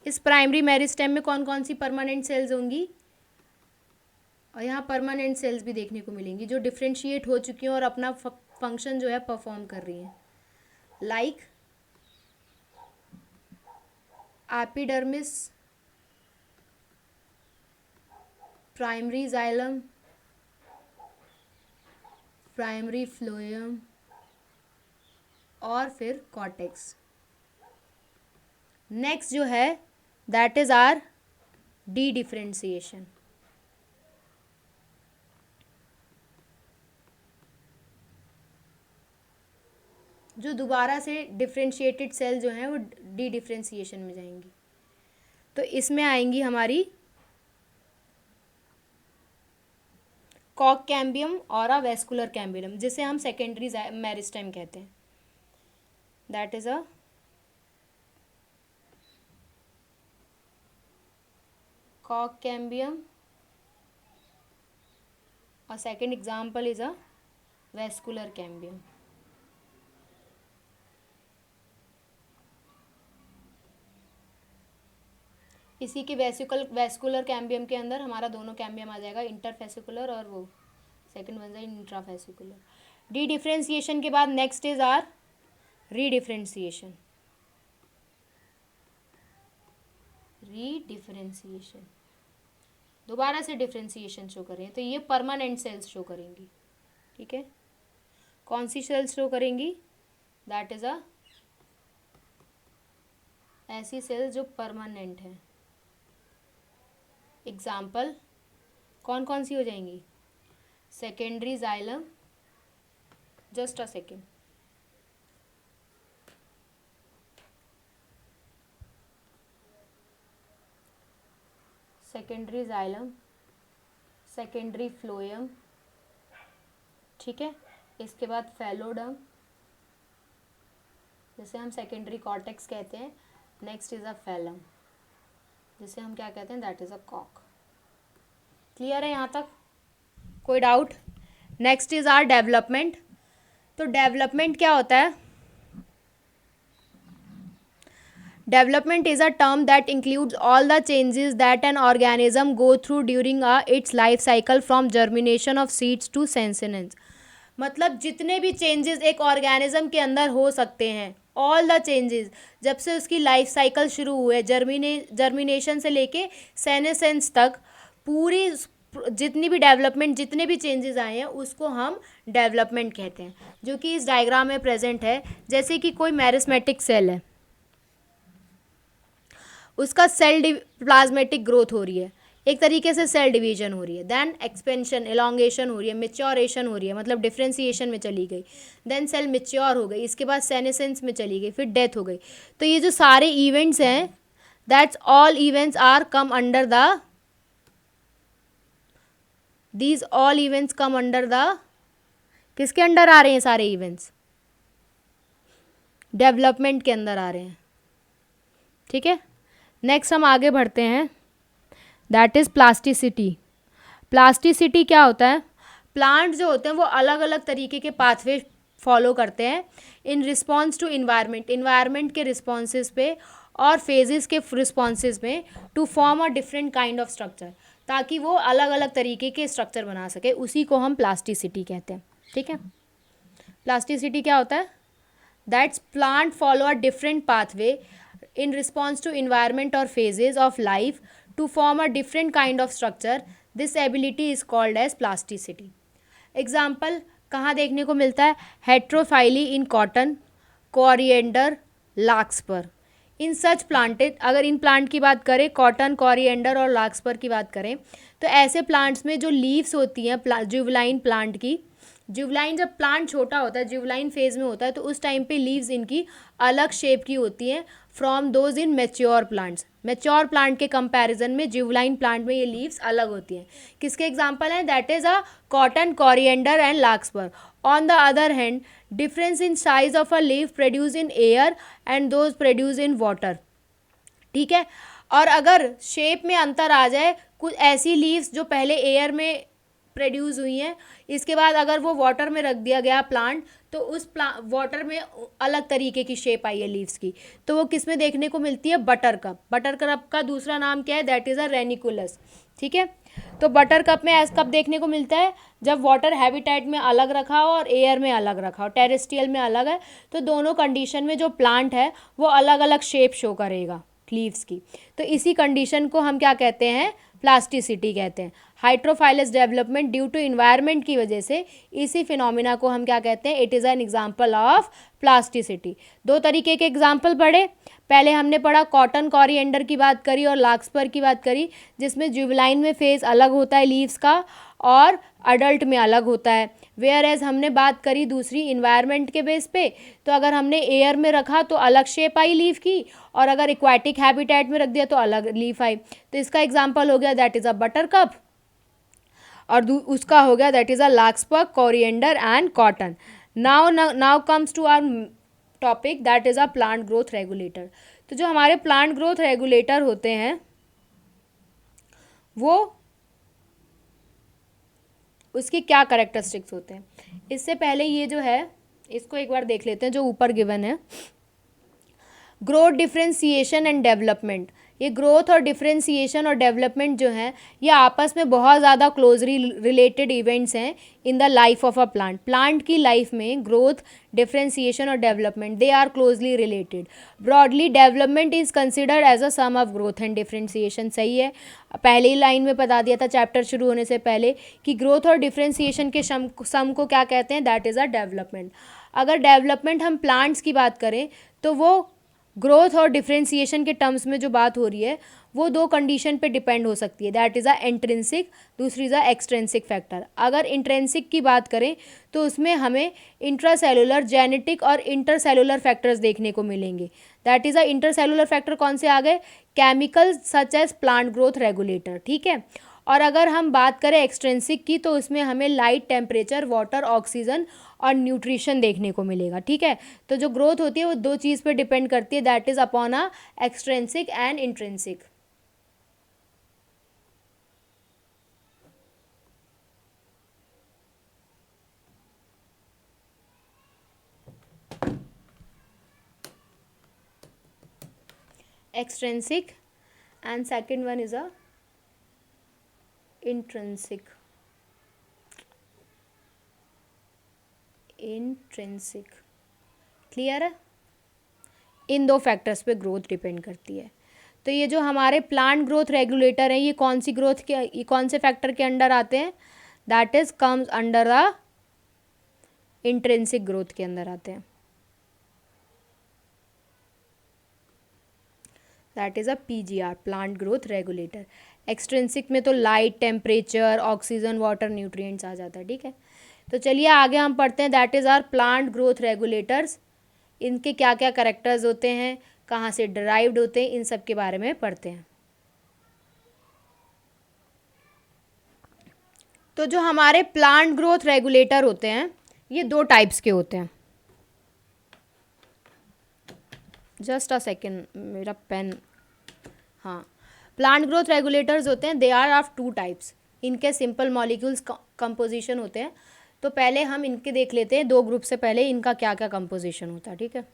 इस प्राइमरी मेरिस्टेम में कौन कौन सी परमानेंट सेल्स होंगी, और यहाँ परमानेंट सेल्स भी देखने को मिलेंगी जो डिफ्रेंशिएट हो चुकी हैं और अपना फंक्शन जो है परफॉर्म कर रही हैं, like epidermis, primary xylem, primary phloem और फिर कॉर्टेक्स. नेक्स्ट जो है that is R D differentiation. जो दोबारा से डिफ्रेंशिएटेड सेल जो हैं वो डी डिफ्रेंसिएशन में जाएंगी. तो इसमें आएंगी हमारी कॉक कैम्बियम और अ वेस्कुलर कैम्बियम, जिसे हम सेकेंडरी मेरिस्टेम कहते हैं. दैट इज अ कॉक कैम्बियम और second example is a vascular cambium. इसी के वेस्कुलर कैम्बियम के अंदर हमारा दोनों कैम्बियम आ जाएगा, इंटरफेसिकुलर और वो सेकंड बन जाए इंट्राफेसिकुलर. डी डिफ्रेंसिएशन के बाद नेक्स्ट इज आर री डिफ्रेंसिएशन. री डिफ्रेंसिएशन दोबारा से डिफ्रेंसिएशन शो करें तो ये परमानेंट सेल्स शो करेंगी. ठीक है, कौन सी सेल्स शो करेंगी, दैट इज अ ऐसी सेल्स जो परमानेंट है. एग्जाम्पल कौन कौन सी हो जाएंगी, secondary xylem, just a second, secondary xylem, secondary phloem. ठीक है, इसके बाद फेलोडम जिसे हम सेकेंडरी कॉर्टेक्स कहते हैं. नेक्स्ट इज अ फैलम जिसे हम क्या कहते हैं, दैट इज अ कॉक. क्लियर है यहाँ तक, कोई doubt. Next is our development. तो डेवलपमेंट क्या होता है? Development is a term that includes all the changes that an organism go through during its life cycle from germination of seeds to senescence. मतलब जितने भी चेंजेस एक organism के अंदर हो सकते हैं, ऑल द चेंजेस, जब से उसकी लाइफ साइकिल शुरू हुए, जर्मिनेशन से लेके सेनेसेंस तक, पूरी जितनी भी डेवलपमेंट, जितने भी चेंजेस आए हैं उसको हम डेवलपमेंट कहते हैं, जो कि इस डायग्राम में प्रेजेंट है। जैसे कि कोई मेरिस्मेटिक सेल है, उसका सेल प्लाज्मेटिक ग्रोथ हो रही है, एक तरीके से सेल डिवीजन हो रही है, देन एक्सपेंशन, एलोंगेशन हो रही है, मेच्योरेशन हो रही है, मतलब डिफ्रेंसिएशन में चली गई, देन सेल मेच्योर हो गई, इसके बाद सेनेसेंस में चली गई, फिर डेथ हो गई। तो ये जो सारे इवेंट्स हैं, that's all events are come under the, these all events come under the, किसके अंडर आ रहे हैं सारे इवेंट्स? डेवलपमेंट के अंदर आ रहे हैं। ठीक है, नेक्स्ट हम आगे बढ़ते हैं, दैट इज़ प्लास्टिसिटी। प्लास्टिसिटी क्या होता है? प्लांट जो होते हैं वो अलग अलग तरीके के पाथवे फॉलो करते हैं in response to environment, environment के रिस्पॉन्सेज पे और फेजेस के रिस्पॉन्सेज में, to form a different kind of structure, ताकि वो अलग अलग तरीके के स्ट्रक्चर बना सके, उसी को हम प्लास्टिसिटी कहते हैं। ठीक है, प्लास्टिसिटी क्या होता है? That's plant follow a different pathway in response to environment or phases of life to form a different kind of structure. This ability is called as plasticity. Example कहाँ देखने को मिलता है? Heterophylly in cotton, coriander, larkspur. In such planted, अगर इन plant की बात करें, कॉटन, कोरिएंडर और लार्कस्पर की बात करें, तो ऐसे प्लांट्स में जो लीव्स होती हैं जुवलाइन प्लांट की, जुवलाइन जब प्लांट छोटा होता है, जुवलाइन फेज में होता है, तो उस टाइम पे लीव्स इनकी अलग शेप की होती हैं from those in mature plants. Mature plant के कंपैरिजन में जुवलाइन प्लांट में ये लीव्स अलग होती हैं। किसके एग्जांपल हैं? That is a cotton, coriander and larkspur. On the other hand, difference in size of a leaf produce in air and those produce in water. ठीक है, और अगर शेप में अंतर आ जाए, कुछ ऐसी लीव्स जो पहले एयर में प्रोड्यूस हुई हैं, इसके बाद अगर वो वाटर में रख दिया गया प्लांट, तो उस वाटर में अलग तरीके की शेप आई है लीव्स की, तो वो किस में देखने को मिलती है? Butter cup. बटर कप का दूसरा नाम क्या है? That is a ranunculus. ठीक है, तो बटर कप में ऐसा कब देखने को मिलता है? जब वाटर हैबिटेट में अलग रखा हो और एयर में अलग रखा हो, टेरेस्ट्रियल में अलग है, तो दोनों कंडीशन में जो प्लांट है वो अलग अलग शेप शो करेगा लीव्स की। तो इसी कंडीशन को हम क्या कहते हैं? प्लास्टिसिटी कहते हैं। हाइड्रोफाइलस डेवलपमेंट ड्यू टू इन्वायरमेंट की वजह से, इसी फिनोमिना को हम क्या कहते हैं? It is an example of plasticity. दो तरीके के एग्जाम्पल पढ़े, पहले हमने पढ़ा कॉटन, कोरिएंडर की बात करी और लार्कस्पर की बात करी, जिसमें जुवलाइन में फेज अलग होता है लीव्स का और अडल्ट में अलग होता है। वेयर एज हमने बात करी दूसरी इन्वायरमेंट के बेस पे, तो अगर हमने एयर में रखा तो अलग शेप आई लीफ की, और अगर एक्वाटिक हैबिटेट में रख दिया तो अलग लीफ आई। तो इसका एग्जाम्पल हो गया that is a buttercup, और उसका हो गया that is a larkspur, coriander and cotton. Now comes to our topic, that is a plant growth regulator. तो जो हमारे प्लांट ग्रोथ रेगुलेटर होते हैं वो, उसकी क्या कैरेक्टरिस्टिक्स होते हैं? इससे पहले ये जो है इसको एक बार देख लेते हैं, जो ऊपर गिवन है। Growth, differentiation and development. ये ग्रोथ और डिफ्रेंसिएशन और डेवलपमेंट जो है, ये आपस में बहुत ज़्यादा क्लोजली रिलेटेड इवेंट्स हैं in the life of a plant. Plant की लाइफ में ग्रोथ, डिफ्रेंसिएशन और development, they are closely related. Broadly development is considered as a sum of growth and differentiation. सही है, पहली लाइन में बता दिया था चैप्टर शुरू होने से पहले कि ग्रोथ और डिफ्रेंसिएशन के सम को क्या कहते हैं? That is a development. अगर डेवलपमेंट हम प्लांट्स की बात करें तो वो ग्रोथ और डिफ्रेंसिएशन के टर्म्स में जो बात हो रही है वो दो कंडीशन पे डिपेंड हो सकती है, दैट इज़ अ इंट्रिंसिक, दूसरी इज़ अ एक्सट्रिंसिक फैक्टर। अगर इंट्रिंसिक की बात करें तो उसमें हमें इंट्रासेलुलर, जेनेटिक और इंटरसेलुलर फैक्टर्स देखने को मिलेंगे। That is a intercellular factor कौन से आ गए? Chemical such as plant growth regulator. ठीक है, और अगर हम बात करें एक्सट्रिंसिक की तो उसमें हमें लाइट, टेम्परेचर, वाटर, ऑक्सीजन और न्यूट्रिशन देखने को मिलेगा। ठीक है, तो जो ग्रोथ होती है वो दो चीज़ पे डिपेंड करती है, that is upon a extrinsic and intrinsic. extrinsic, and second one is a intrinsic. Clear है? इन दो फैक्टर्स पे ग्रोथ डिपेंड करती है. तो ये जो हमारे प्लांट ग्रोथ रेगुलेटर हैं, ये कौन सी ग्रोथ के, ये कौन से फैक्टर के अंडर आते हैं? That is comes under the intrinsic growth के अंदर आते हैं. That is a PGR, plant growth regulator. Extrinsic में तो light, temperature, oxygen, water, nutrients आ जाता है. ठीक है, तो चलिए आगे हम पढ़ते हैं. That is our plant growth regulators. इनके क्या क्या करेक्टर्स होते हैं, कहाँ से डिराइव्ड होते हैं, इन सब के बारे में पढ़ते हैं. तो जो हमारे प्लांट ग्रोथ रेगुलेटर होते हैं, ये दो टाइप्स के होते हैं. जस्ट अ सेकेंड, मेरा पेन. हाँ, प्लांट ग्रोथ रेगुलेटर्स होते हैं, they are of two types. इनके सिंपल मॉलिक्यूल्स कंपोजिशन होते हैं. तो पहले हम इनके देख लेते हैं, दो ग्रुप से पहले इनका क्या क्या कंपोजिशन होता है. ठीक है,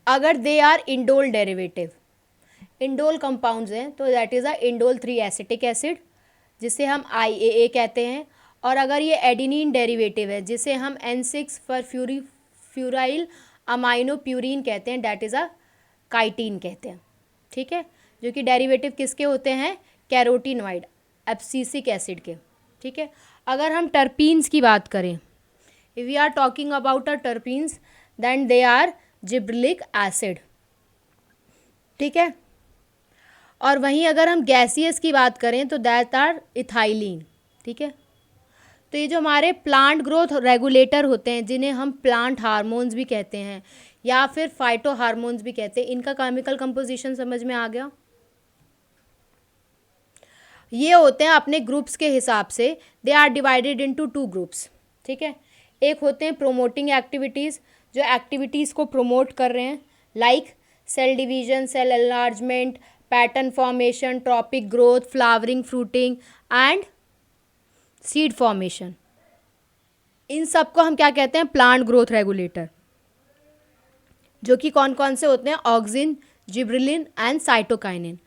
अगर they are indole derivative, indole compounds हैं, तो that is a indole 3 acetic acid, जिसे हम IAA कहते हैं. और अगर ये एडिनिन डेरिवेटिव है, जिसे हम N6 फ्यूराइल अमाइनो प्यूरिन कहते हैं, दैट इज़ अ काइटीन कहते हैं. ठीक है, जो कि डेरिवेटिव किसके होते हैं? कैरोटीनॉइड एब्सिसिक एसिड के. ठीक है, अगर हम टर्पीन्स की बात करें, if we are talking about a terpenes, then they are gibberellic acid. ठीक है, और वहीं अगर हम गैसियस की बात करें तो दैट आर इथाइलिन. ठीक है, तो ये जो हमारे प्लांट ग्रोथ रेगुलेटर होते हैं, जिन्हें हम प्लांट हार्मोन्स भी कहते हैं या फिर फाइटो हार्मोन्स भी कहते हैं, इनका केमिकल कंपोजिशन समझ में आ गया. ये होते हैं अपने ग्रुप्स के हिसाब से, they are divided into 2 groups. ठीक है, एक होते हैं प्रोमोटिंग एक्टिविटीज़, जो एक्टिविटीज़ को प्रोमोट कर रहे हैं, like cell division, cell enlargement, pattern formation, tropic growth, flowering, fruiting and seed formation. इन सब को हम क्या कहते हैं? Plant growth regulator. जो कि कौन कौन से होते हैं? Auxin, gibberellin and cytokinin.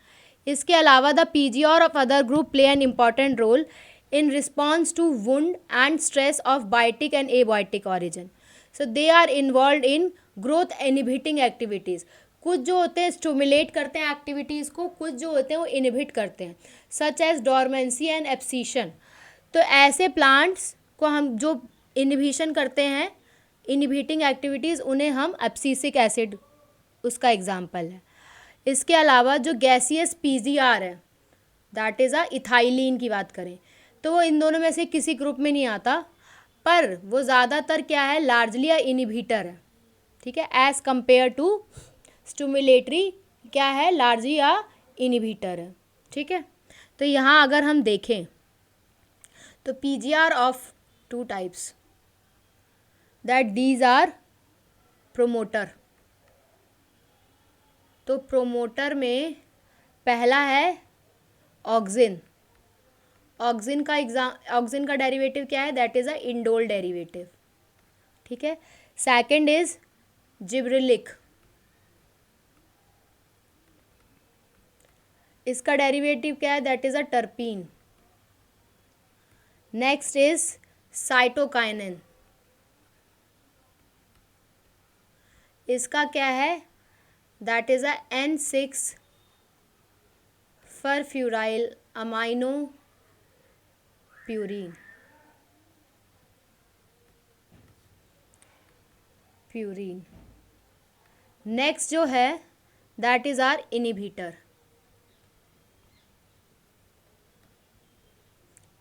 इसके अलावा the PGR of other group play an important role in response to wound and stress of biotic and abiotic origin. So they are involve in growth inhibiting activities. कुछ जो होते हैं stimulate करते हैं activities को, कुछ जो होते हैं वो इनहिबिट करते हैं, such as dormancy and abscission. तो ऐसे प्लांट्स को हम जो इनहिबिशन करते हैं, इनहिबिटिंग एक्टिविटीज़, उन्हें हम एब्सिसिक एसिड उसका एग्जाम्पल है. इसके अलावा जो गैसियस पीजीआर है, दैट इज़ अ इथाइलिन की बात करें तो वो इन दोनों में से किसी ग्रुप में नहीं आता, पर वो ज़्यादातर क्या है? लार्जली अ इनहिबिटर है. ठीक है, एज कंपेयर टू स्टिमुलेटरी क्या है? लार्जली अ इनहिबिटर है. ठीक है, तो यहाँ अगर हम देखें तो PGR of 2 types, that these are promoter. तो प्रोमोटर में पहला है ऑक्सिन. ऑक्सिन का डेरिवेटिव क्या है? That is a indole derivative. ठीक है, सेकंड इज जिब्रेलिक. इसका डेरिवेटिव क्या है? That is a terpene. Next is cytokinin. इसका क्या है? That is a N6 furfuryl amino purine. Next जो है that is our inhibitor.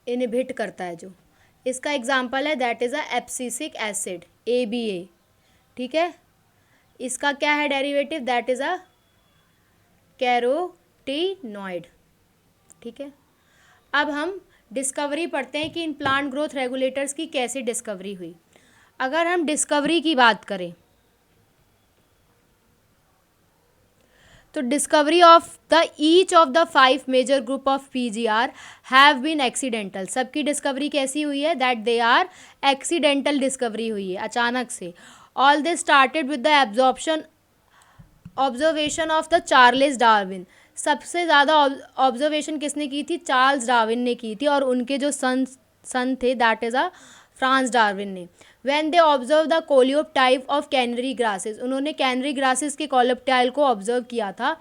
Inhibit करता है जो, इसका एग्जाम्पल है that is a abscisic acid ABA. ठीक है, इसका क्या है derivative? That is a carotenoid. ठीक है, अब हम डिस्कवरी पढ़ते हैं कि इन प्लांट ग्रोथ रेगुलेटर्स की कैसे डिस्कवरी हुई. अगर हम डिस्कवरी की बात करें तो discovery of the each of the 5 major group of PGR have been accidental. सबकी डिस्कवरी कैसी हुई है? That they are accidental discovery हुई है, अचानक से. All this started with the absorption observation of the Charles Darwin, सबसे ज़्यादा ऑब्जर्वेशन किसने की थी? चार्ल्स डार्विन ने की थी, और उनके जो सन थे दैट इज़ फ्रांस डार्विन ने। When they observe the coleoptile of canary grasses, उन्होंने कैनरी ग्रासेस के कोलियोप्टाइल को ऑब्जर्व किया था,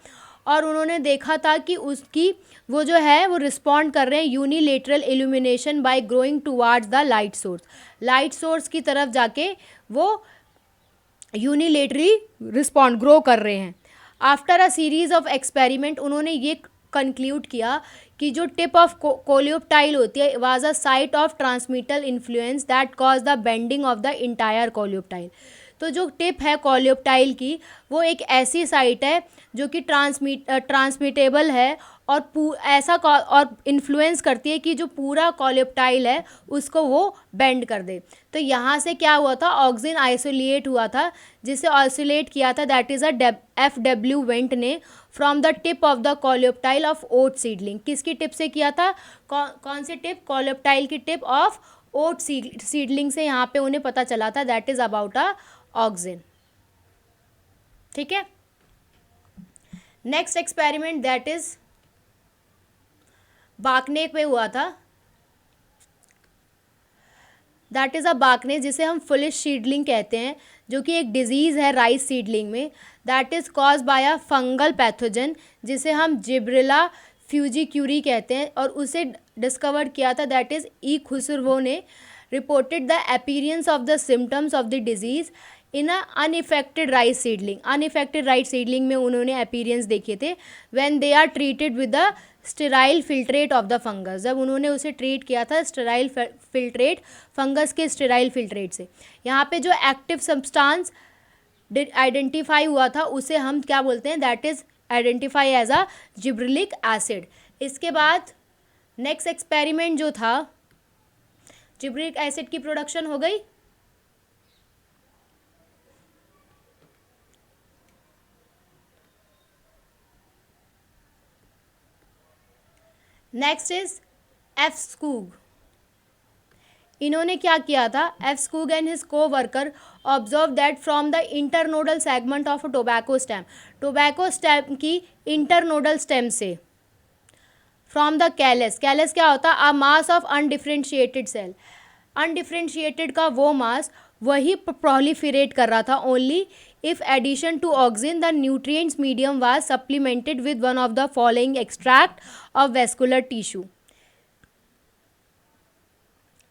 और उन्होंने देखा था कि उसकी वो जो है वो रिस्पॉन्ड कर रहे हैं unilateral illumination bye growing towards the light source, light source की तरफ जाके वो यूनिलेटरली रिस्पॉन्ड ग्रो कर रहे हैं। After a series of experiment उन्होंने ये कंक्लूड किया कि जो टिप ऑफ कोलियोप्टाइल होती है was a site of transmittal influence that cause the bending of the entire coleoptile. तो जो टिप है कोलियोप्टाइल की वो एक ऐसी साइट है जो कि ट्रांसमिटेबल है और ऐसा और इन्फ्लुएंस करती है कि जो पूरा कोलियोप्टाइल है उसको वो बेंड कर दे। तो यहाँ से क्या हुआ था? ऑक्सिन आइसोलेट हुआ था, जिसे आइसोलेट किया था दैट इज़ FW वेंट ने from the tip of the coleoptile of oat seedling. किसकी टिप से किया था? कौन सी टिप? कोलियोप्टाइल की टिप ऑफ ओट सीडलिंग से यहाँ पे उन्हें पता चला था that is about a auxin. ठीक है। नेक्स्ट एक्सपेरिमेंट दैट इज बाकने पे हुआ था, दैट इज़ अ बाकने जिसे हम फुलिश सीडलिंग कहते हैं, जो कि एक डिजीज़ है राइस सीडलिंग में, that is cause by a fungal pathogen जिसे हम जिब्रेला फ्यूजिक्यूरी कहते हैं, और उसे डिस्कवर किया था दैट इज़ ई खुसरवो ने। Reported the appearance of the symptoms of the disease in a uninfected rice seedling. Uninfected rice seedling में उन्होंने अपीयरेंस देखे थे when they are treated with the sterile filtrate of the fungus, जब उन्होंने उसे treat किया था स्टेराइल फिल्ट्रेट, फंगस के स्टेराइल फिल्ट्रेट से। यहाँ पे जो एक्टिव सब्सटेंस आइडेंटिफाई हुआ था उसे हम क्या बोलते हैं? That is identify as a gibberellic acid. इसके बाद नेक्स्ट एक्सपेरिमेंट जो था, जिब्रेलिक एसिड की प्रोडक्शन हो गई। Next is F Skoog. इन्होंने क्या किया था? F Skoog and his co worker observe that from the internodal segment of tobacco stem, tobacco stem की इंटरनोडल स्टेम से, फ्रॉम द कैलस, कैलस क्या होता है? A mass of undifferentiated cell, undifferentiated का वो मास वही प्रोलिफरेट कर रहा था only if addition to auxin the nutrients medium was supplemented with one of the following extract of vascular tissue,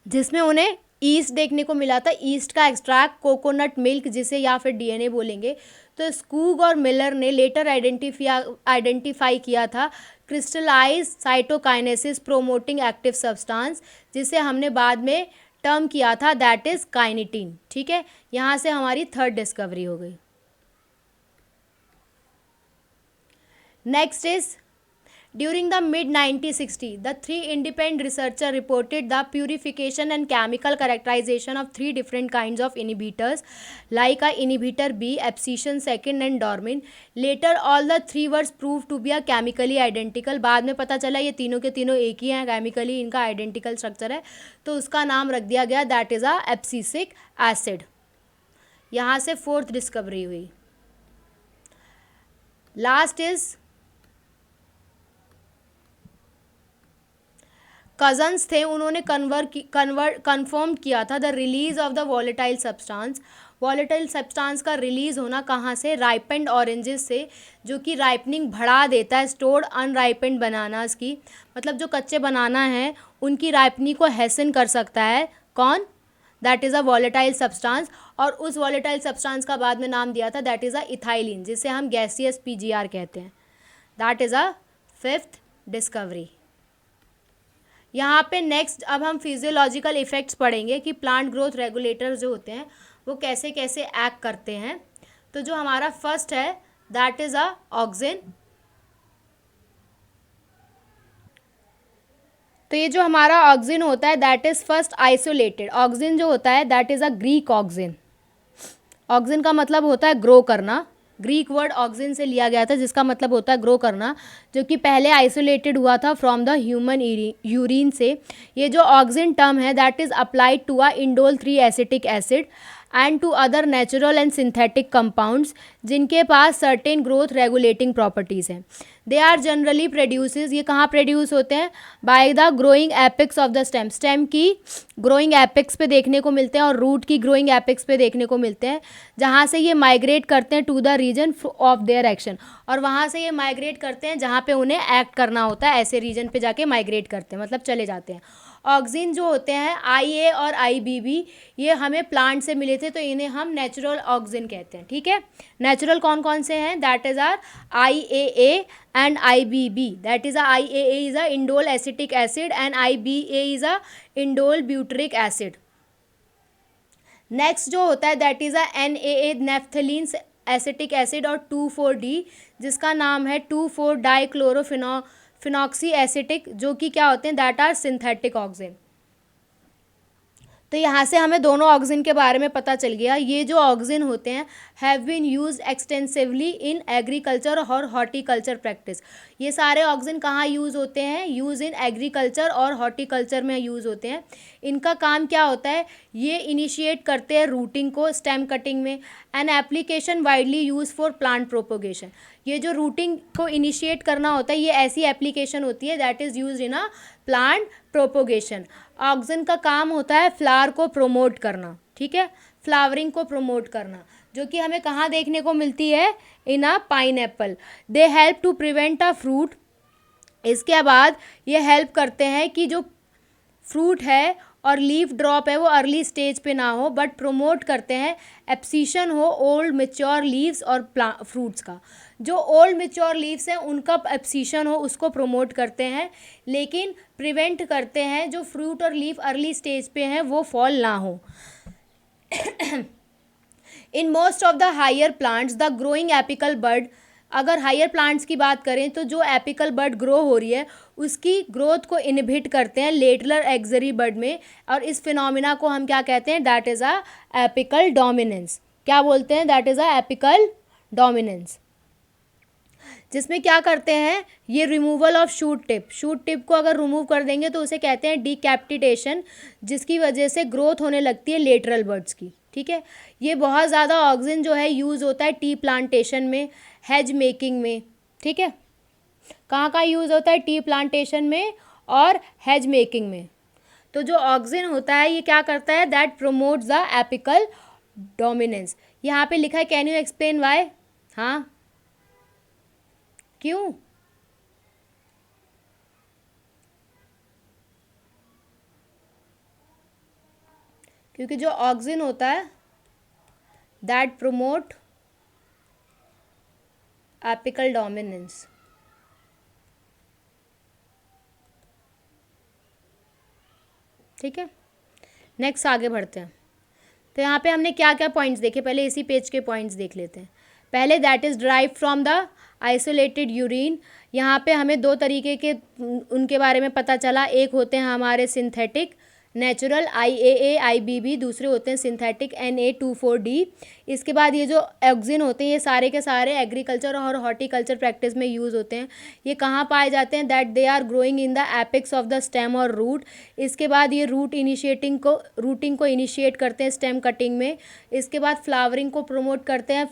जिसमें उन्हें ईस्ट देखने को मिला था, ईस्ट का एक्सट्रैक्ट, कोकोनट मिल्क जिसे या फिर DNA बोलेंगे। तो स्कूग और मिलर ने लेटर आइडेंटिफाई किया था crystallise cytokinesis promoting active substance, जिसे हमने बाद में टर्म किया था दैट इज काइनेटिन। ठीक है, यहाँ से हमारी थर्ड डिस्कवरी हो गई। Next is during the mid 1960 the three independent researchers reported the purification and chemical characterization of three different kinds of inhibitors like a inhibitor B, abscission second and dormin. Later all the three were proved to be a chemically identical. बाद में पता चला ये तीनों के तीनों एक ही हैं, केमिकली इनका आइडेंटिकल स्ट्रक्चर है, तो उसका नाम रख दिया गया that is a abscisic acid. यहाँ से फोर्थ डिस्कवरी हुई। लास्ट इज कजन्स थे, उन्होंने कन्फर्म किया था the release of the volatile substance. Volatile substance का रिलीज होना कहाँ से? राइपेंड ऑरेंजेस से, जो कि राइपनिंग बढ़ा देता है स्टोर्ड अनराइपेंड बनानास की, मतलब जो कच्चे बनाना है उनकी राइपनिंग को हैसन कर सकता है। कौन? That is a volatile substance. और उस वॉलेटाइल सब्सटेंस का बाद में नाम दिया था दैट इज़ अ इथाइलिन, जिसे हम गैसियस PGR कहते हैं। That is a fifth discovery. यहाँ पे नेक्स्ट अब हम फिजियोलॉजिकल इफ़ेक्ट्स पढ़ेंगे कि प्लांट ग्रोथ रेगुलेटर जो होते हैं वो कैसे कैसे एक्ट करते हैं। तो जो हमारा फर्स्ट है दैट इज़ अ ऑक्सिन। तो ये जो हमारा ऑक्सिन होता है that is first isolated. Auxin जो होता है that is a Greek auxin. Auxin का मतलब होता है ग्रो करना, ग्रीक वर्ड ऑक्सिन से लिया गया था जिसका मतलब होता है ग्रो करना, जो कि पहले आइसोलेटेड हुआ था फ्रॉम द ह्यूमन यूरिन से। ये जो ऑक्सिन टर्म है that is applied to a indole 3 acetic acid and to other natural and synthetic compounds जिनके पास सर्टेन ग्रोथ रेगुलेटिंग प्रॉपर्टीज़ हैं. दे आर जनरली प्रोड्यूसेस, ये कहाँ प्रोड्यूस होते हैं, by the growing apex of the stem. Stem की growing apex पे देखने को मिलते हैं और रूट की ग्रोइंग एपिक्स पे देखने को मिलते हैं, जहाँ से ये माइग्रेट करते हैं to the region of their action. और वहाँ से ये माइग्रेट करते हैं जहाँ पे उन्हें एक्ट करना होता है, ऐसे रीजन पे जाके माइग्रेट करते हैं, मतलब चले जाते हैं. ऑक्सिन जो होते हैं IA और IBB, ये हमें प्लांट से मिले थे, तो इन्हें हम नेचुरल ऑक्सिन कहते हैं. ठीक है, नेचुरल कौन कौन से हैं, that is our IAA and IBB. That is IAA is a indole acetic acid and IBA is a indole butyric acid. Next जो होता है that is a NAA naphthalene acetic acid और 2,4-D जिसका नाम है 2,4-डाइक्लोरोफिनॉक्सी एसिटिक, जो कि क्या होते हैं, दैट आर सिंथेटिक ऑक्सिन. तो यहाँ से हमें दोनों ऑक्सिन के बारे में पता चल गया. ये जो ऑक्सिन होते हैं have been use extensively in agriculture और हॉर्टिकल्चर प्रैक्टिस. ये सारे ऑक्सिन कहाँ यूज़ होते हैं, यूज़ इन एग्रीकल्चर और हॉर्टिकल्चर में यूज़ होते हैं. इनका काम क्या होता है, ये इनिशिएट करते हैं रूटिंग को स्टेम कटिंग में. An application widely use for plant propagation. ये जो रूटिंग को इनिशिएट करना होता है, ये ऐसी एप्लीकेशन होती है that is use in a plant propagation. Auxin का काम होता है फ्लावर को प्रोमोट करना. ठीक है, फ्लावरिंग को प्रोमोट करना, जो कि हमें कहाँ देखने को मिलती है, in a pineapple. They help to prevent a fruit. इसके बाद ये हेल्प करते हैं कि जो फ्रूट है और लीफ ड्रॉप है वो अर्ली स्टेज पे ना हो, बट प्रोमोट करते हैं एब्सिशन हो ओल्ड मेच्योर लीव्स और फ्रूट्स का. जो ओल्ड मेच्योर लीव्स हैं उनका एब्सिशन हो उसको प्रोमोट करते हैं, लेकिन प्रिवेंट करते हैं जो फ्रूट और लीफ अर्ली स्टेज पे हैं वो फॉल ना हो. In most of the higher plants the growing apical bud. अगर हायर प्लांट्स की बात करें तो जो एपिकल बड ग्रो हो रही है उसकी ग्रोथ को इनहिबिट करते हैं लेटरल एक्सरी बड में, और इस फिनोमिना को हम क्या कहते हैं, that is a apical dominance. क्या बोलते हैं, that is a apical dominance. जिसमें क्या करते हैं, ये removal of shoot tip. Shoot tip को अगर रिमूव कर देंगे तो उसे कहते हैं डीकैप्टिटेशन, जिसकी वजह से ग्रोथ होने लगती है लेटरल बर्ड्स की. ठीक है, ये बहुत ज़्यादा ऑक्सिन जो है यूज़ होता है टी प्लांटेशन में, हेज मेकिंग में. ठीक है, कहाँ कहाँ यूज़ होता है, टी प्लांटेशन में और हेज मेकिंग में. तो जो ऑक्सिन होता है ये क्या करता है, that promotes the apical dominance. यहाँ पे लिखा है, कैन यू एक्सप्लेन वाई. हाँ, क्यों, क्योंकि जो ऑक्सिन होता है दैट प्रोमोट एपिकल डोमिनेंस. ठीक है, नेक्स्ट आगे बढ़ते हैं. तो यहाँ पे हमने क्या क्या पॉइंट्स देखे, पहले इसी पेज के पॉइंट्स देख लेते हैं. पहले that is drive from the isolated urine. यहाँ पे हमें दो तरीके के उनके बारे में पता चला. एक होते हैं हमारे सिंथेटिक नेचुरल IAA IBB, दूसरे होते हैं सिंथेटिक Na2,4-D. इसके बाद ये जो ऑक्सिन होते हैं ये सारे के सारे एग्रीकल्चर और हॉर्टिकल्चर प्रैक्टिस में यूज़ होते हैं. ये कहाँ पाए जाते हैं, that they are growing in the apex of the stem और रूट. इसके बाद ये रूटिंग को इनिशिएट करते हैं स्टेम कटिंग में. इसके बाद फ्लावरिंग को प्रमोट करते हैं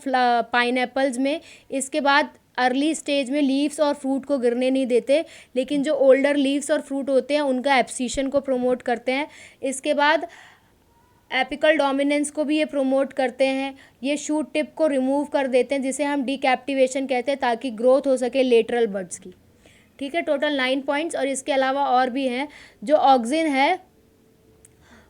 पाइनएप्पल्स में. इसके बाद अर्ली स्टेज में लीव्स और फ्रूट को गिरने नहीं देते, लेकिन जो ओल्डर लीव्स और फ्रूट होते हैं उनका एब्सिशन को प्रमोट करते हैं. इसके बाद एपिकल डोमिनेंस को भी ये प्रमोट करते हैं. ये शूट टिप को रिमूव कर देते हैं जिसे हम डीकैप्टिवेशन कहते हैं, ताकि ग्रोथ हो सके लेटरल बड्स की. ठीक है, टोटल 9 पॉइंट्स. और इसके अलावा और भी हैं. जो ऑक्सिन है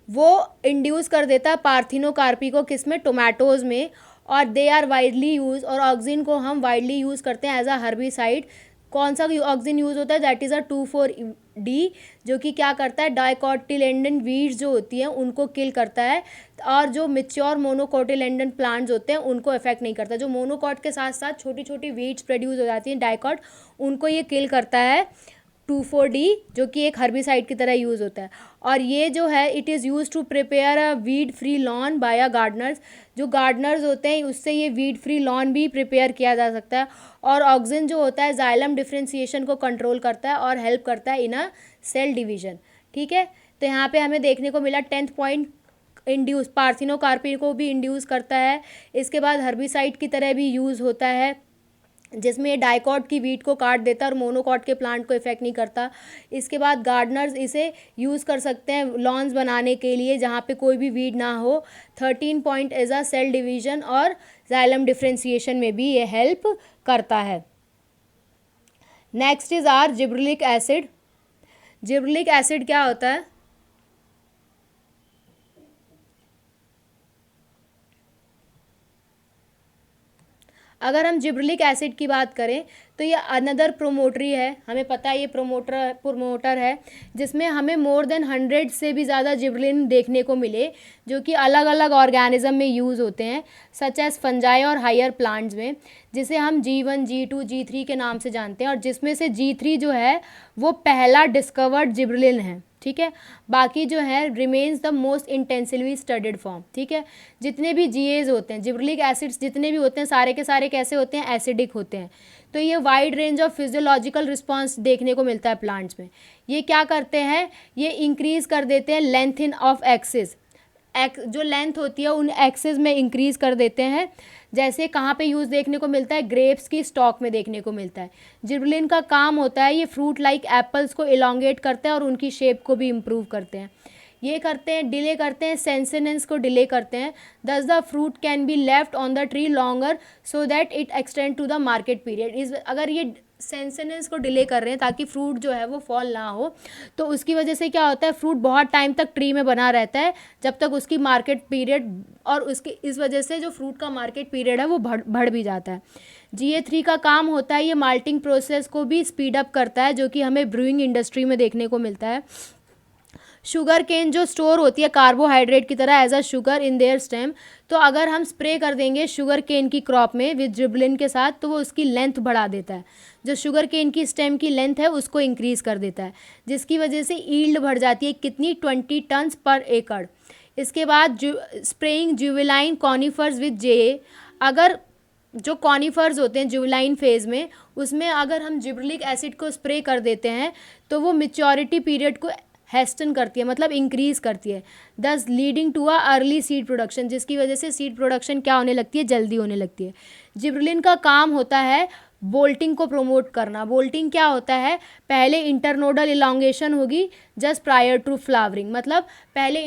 वो इंड्यूस कर देता है पार्थिनोकार्पी को, किसमें, टोमेटोज़ में, और दे आर वाइडली यूज. और ऑक्सिन को हम वाइडली यूज़ करते हैं एज अ हर्बिसाइड. कौन सा ऑक्सिन यूज़ होता है, दैट इज़ अ 2,4-D, जो कि क्या करता है, डाइकोटिलेडन वीड्स जो होती हैं उनको किल करता है, और जो मेच्योर मोनोकोटिलेडन प्लांट्स होते हैं उनको इफेक्ट नहीं करता. जो मोनोकॉट के साथ साथ छोटी छोटी वीड्स प्रोड्यूस हो जाती हैं, डाइकॉट, उनको ये किल करता है 2,4-D, जो कि एक हर्बिसाइड की तरह यूज़ होता है. और ये जो है it is use to prepare a weed free lawn by a gardeners. जो गार्डनर्स होते हैं उससे ये वीड फ्री लॉन भी प्रिपेयर किया जा सकता है. और ऑक्सिन जो होता है जाइलम डिफ्रेंसिएशन को कंट्रोल करता है और हेल्प करता है इन अ सेल डिवीजन. ठीक है, तो यहाँ पे हमें देखने को मिला 10th पॉइंट इंड्यूस पार्थिनोकार्पिन को भी इंड्यूस करता है। इसके बाद हर्बिसाइड की तरह भी यूज़ होता है, जिसमें ये डाइकॉट की वीट को काट देता है और मोनोकॉट के प्लांट को इफेक्ट नहीं करता। इसके बाद गार्डनर्स इसे यूज़ कर सकते हैं लॉन्स बनाने के लिए जहाँ पे कोई भी वीड ना हो। 13 point as a cell division और जाइलम डिफ्रेंसिएशन में भी ये हेल्प करता है। Next is our gibberellic acid. Gibberellic acid क्या होता है? अगर हम जिब्रेलिक एसिड की बात करें तो ये अनदर प्रोमोटरी है, हमें पता है ये प्रोमोटर है जिसमें हमें मोर देन 100 से भी ज़्यादा जिब्रेलिन देखने को मिले, जो कि अलग अलग ऑर्गेनिज्म में यूज़ होते हैं, सच एज फंजाई और हायर प्लांट्स में, जिसे हम G1, G2, G3 के नाम से जानते हैं। और जिसमें से G3 जो है वो पहला डिस्कवर्ड जिब्रेलिन है, ठीक है। बाकी जो है remains the most intensively studied form, ठीक है। जितने भी जीएज होते हैं, जिब्रेलिक एसिड्स जितने भी होते हैं, सारे के सारे कैसे होते हैं? एसिडिक होते हैं। तो ये wide range of physiological response देखने को मिलता है प्लांट्स में। ये क्या करते हैं? ये इंक्रीज कर देते हैं लेंथ इन ऑफ एक्सिस, जो लेंथ होती है उन एक्सिस में इंक्रीज कर देते हैं। जैसे कहाँ पे यूज़ देखने को मिलता है? ग्रेप्स की स्टॉक में देखने को मिलता है। जिब्रेलिन का काम होता है ये फ्रूट लाइक एप्पल्स को इलोंगेट करते हैं और उनकी शेप को भी इम्प्रूव करते हैं। ये करते हैं, डिले करते हैं, सेंसेनेंस को डिले करते हैं। Thus the fruit can be left on the tree longer so that it extend to the market period. इस अगर ये सेंसेनेंस को डिले कर रहे हैं ताकि फ्रूट जो है वो फॉल ना हो, तो उसकी वजह से क्या होता है? फ्रूट बहुत टाइम तक ट्री में बना रहता है जब तक उसकी मार्केट पीरियड, और उसकी इस वजह से जो फ्रूट का मार्केट पीरियड है वो बढ़ भी जाता है। GA3 का काम होता है ये माल्टिंग प्रोसेस को भी स्पीड अप करता है, जो कि हमें ब्रूइंग इंडस्ट्री में देखने को मिलता है। शुगर केन जो स्टोर होती है कार्बोहाइड्रेट की तरह as a sugar in their stem, तो अगर हम स्प्रे कर देंगे शुगर केन की क्रॉप में विद जिब्रेलिन के साथ, तो वो उसकी लेंथ बढ़ा देता है। जो शुगर केन की स्टेम की लेंथ है उसको इंक्रीज़ कर देता है, जिसकी वजह से ईल्ड बढ़ जाती है। कितनी? 20 टन्स पर एकड़। इसके बाद स्प्रेइंग जुवेलाइन कॉनिफर्स विद JA। अगर जो कॉनिफर्स होते हैं जुवेलाइन फेज में, उसमें अगर हम जिब्रेलिक एसिड को स्प्रे कर देते हैं तो वो मेच्योरिटी पीरियड को हेस्टन करती है, मतलब इंक्रीज़ करती है, thus leading to a early seed production, जिसकी वजह से सीड प्रोडक्शन क्या होने लगती है? जल्दी होने लगती है। जिब्रेलिन का काम होता है बोल्टिंग को प्रोमोट करना। बोल्टिंग क्या होता है? पहले इंटरनोडल इलोंगेशन होगी जस्ट प्रायर टू फ्लावरिंग, मतलब पहले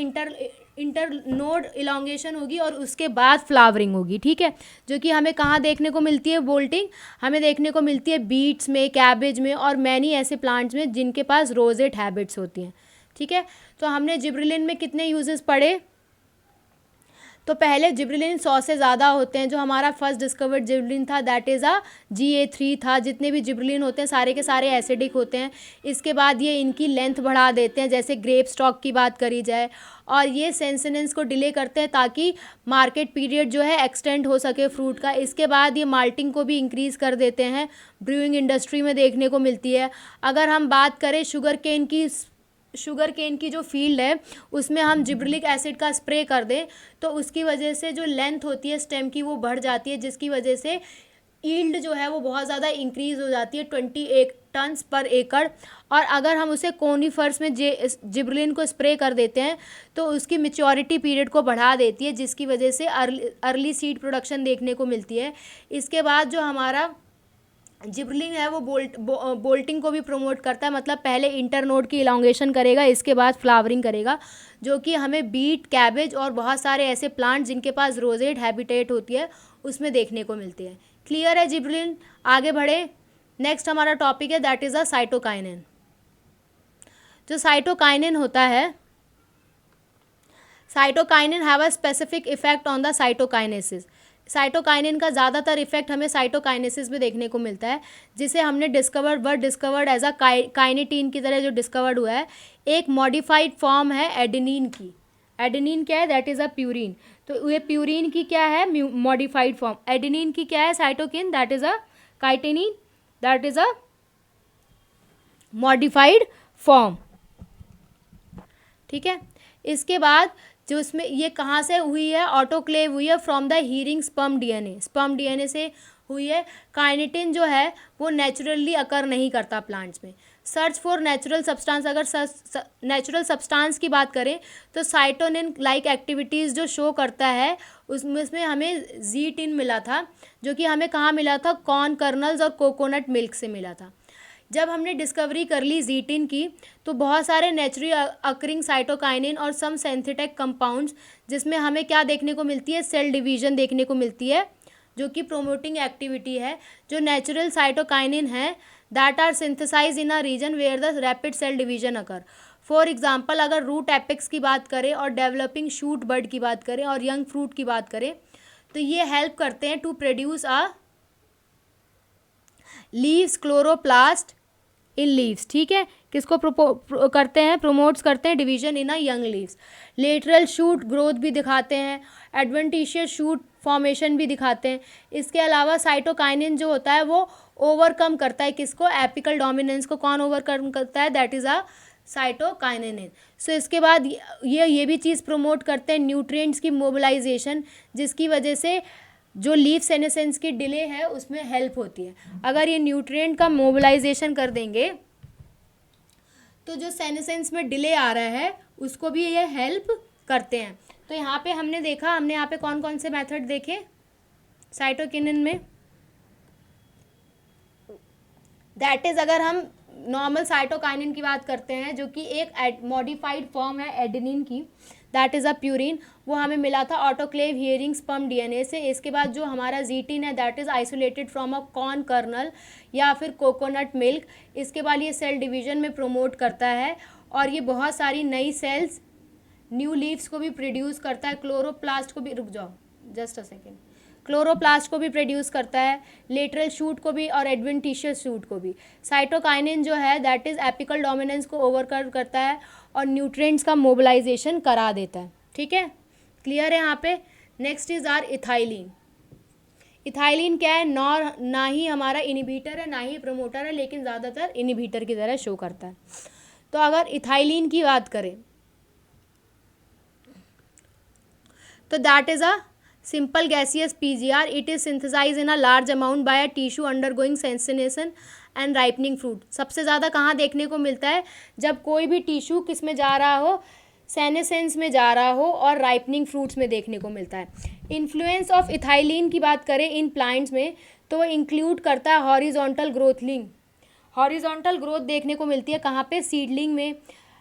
इंटरनोड इलोंगेशन होगी और उसके बाद फ्लावरिंग होगी, ठीक है। जो कि हमें कहाँ देखने को मिलती है बोल्टिंग? हमें देखने को मिलती है बीट्स में, कैबेज में और मैनी ऐसे प्लांट्स में जिनके पास रोजेट हैबिट्स होती हैं, ठीक है। तो हमने जिब्रेलिन में कितने यूजेस पढ़े? तो पहले जिब्रेलिन 100 से ज़्यादा होते हैं। जो हमारा फर्स्ट डिस्कवर्ड जिब्रेलिन था दैट इज़ अ GA3 था। जितने भी जिब्रेलिन होते हैं सारे के सारे एसिडिक होते हैं। इसके बाद ये इनकी लेंथ बढ़ा देते हैं, जैसे ग्रेप स्टॉक की बात करी जाए, और ये सेंसेनेंस को डिले करते हैं ताकि मार्केट पीरियड जो है एक्सटेंड हो सके फ्रूट का। इसके बाद ये माल्टिंग को भी इंक्रीज़ कर देते हैं, ब्रूइंग इंडस्ट्री में देखने को मिलती है। अगर हम बात करें शुगर केन की जो फील्ड है उसमें हम जिब्रेलिक एसिड का स्प्रे कर दें तो उसकी वजह से जो लेंथ होती है स्टेम की वो बढ़ जाती है, जिसकी वजह से ईल्ड जो है वो बहुत ज़्यादा इंक्रीज़ हो जाती है, 28 टन्स पर एकड़। और अगर हम उसे कोनिफर्स में जिब्रेलिन को स्प्रे कर देते हैं तो उसकी मेच्योरिटी पीरियड को बढ़ा देती है, जिसकी वजह से अर्ली सीड प्रोडक्शन देखने को मिलती है। इसके बाद जो हमारा जिब्रेलिन है वो बोल्टिंग को भी प्रमोट करता है, मतलब पहले इंटरनोड की इलोंगेशन करेगा, इसके बाद फ्लावरिंग करेगा, जो कि हमें बीट, कैबेज और बहुत सारे ऐसे प्लांट जिनके पास रोजेट हैबिटेट होती है उसमें देखने को मिलती है। क्लियर है जिब्रेलिन? आगे बढ़े। नेक्स्ट हमारा टॉपिक है दैट इज़ अ साइटोकाइनिन। जो साइटोकाइनिन होता है, cytokinin have a specific effect on the cytokinesis. Cytokinin का ज़्यादातर इफेक्ट हमें साइटोकाइनेसिस में देखने को मिलता है, जिसे हमने डिस्कवर्ड एज अ काइनेटीन की तरह जो डिस्कवर्ड हुआ है। एक मॉडिफाइड फॉर्म है एडेनिन की। एडेनिन क्या है? That is a purine. तो ये प्यूरिन की क्या है? Modified form. एडेनिन की क्या है? Cytokinin, that is a kinetin, that is a modified form, ठीक है। इसके बाद जो इसमें ये कहाँ से हुई है? ऑटोक्लेव हुई है from the hearing sperm DNA। Sperm DNA से हुई है। काइनेटिन जो है वो नेचुरली अकर नहीं करता प्लांट्स में। सर्च फॉर नेचुरल सब्सटेंस, अगर नेचुरल सब्सटेंस की बात करें तो साइटोनिन लाइक एक्टिविटीज़ जो शो करता है उसमें हमें जीटिन मिला था, जो कि हमें कहाँ मिला था, कॉर्न कर्नल्स और कोकोनट मिल्क से मिला था। जब हमने डिस्कवरी कर ली जीटिन की तो बहुत सारे नेचुरली अकरिंग साइटोकाइनिन और सम सिंथेटिक कंपाउंड्स, जिसमें हमें क्या देखने को मिलती है, सेल डिवीजन देखने को मिलती है, जो कि प्रोमोटिंग एक्टिविटी है। जो नेचुरल साइटोकाइनिन है that are synthesize in a region where the rapid cell division occur. For example, अगर रूट एपेक्स की बात करें और डेवलपिंग शूट बड की बात करें और यंग फ्रूट की बात करें तो ये हेल्प करते हैं to produce a leaves chloroplast in leaves. ठीक है, किसको करते हैं, प्रोमोट्स करते हैं division in a young leaves. Lateral shoot growth भी दिखाते हैं, एडवेंटिशियस शूट फॉर्मेशन भी दिखाते हैं। इसके अलावा साइटोकाइनिन जो होता है वो ओवरकम करता है किसको, एपिकल डोमिनेंस को। कौन ओवरकम करता है, दैट इज़ अ साइटोकाइनिन। सो इसके बाद ये भी चीज़ प्रमोट करते हैं न्यूट्रिएंट्स की मोबिलाइजेशन, जिसकी वजह से जो लीफ सेनेसेंस की डिले है उसमें हेल्प होती है। अगर ये न्यूट्रिएंट का मोबिलाइजेशन कर देंगे तो जो सेनेसेंस में डिले आ रहा है उसको भी ये हेल्प करते हैं। तो यहाँ पे हमने देखा, हमने यहाँ पे कौन कौन से मेथड देखे साइटोकिनिन में, दैट इज़ अगर हम नॉर्मल साइटोकाइनिन की बात करते हैं जो कि एक मॉडिफाइड फॉर्म है एडेनिन की, दैट इज़ अ प्यूरिन, वो हमें मिला था ऑटोक्लेव हियरिंग स्पर्म डीएनए से। इसके बाद जो हमारा जीटिन है that is isolated from a corn kernel या फिर कोकोनट मिल्क। इसके बाद ये सेल डिवीजन में प्रोमोट करता है और ये बहुत सारी नई सेल्स, न्यू लीव्स को भी प्रोड्यूस करता है। क्लोरोप्लास्ट को भी, रुक जाओ जस्ट अ सेकेंड, क्लोरोप्लास्ट को भी प्रोड्यूस करता है, लेटरल शूट को भी और एडवेंटिशियस शूट को भी। साइटोकाइनिन जो है दैट इज़ एपिकल डोमिनेंस को ओवरकम करता है और न्यूट्रिएंट्स का मोबिलाइजेशन करा देता है। ठीक है, क्लियर है यहाँ पे। Next is our ethylene. Ethylene क्या है, ना ही हमारा इनिबिटर है ना ही प्रमोटर है, लेकिन ज़्यादातर इनिबिटर की तरह शो करता है। तो अगर इथाइलिन की बात करें तो that is a simple gaseous PGR. It is synthesized in a large amount by a tissue undergoing sensation and ripening fruit. सबसे ज़्यादा कहाँ देखने को मिलता है, जब कोई भी टिश्यू किस में जा रहा हो, सेनेसेंस में जा रहा हो और राइपनिंग फ्रूट्स में देखने को मिलता है। इन्फ्लुएंस ऑफ इथाइलिन की बात करें इन प्लांट्स में तो वो इंक्लूड करता है हॉरिजॉन्टल ग्रोथलिंग। हॉरिजॉन्टल ग्रोथ देखने को मिलती है कहाँ पे, सीडलिंग में।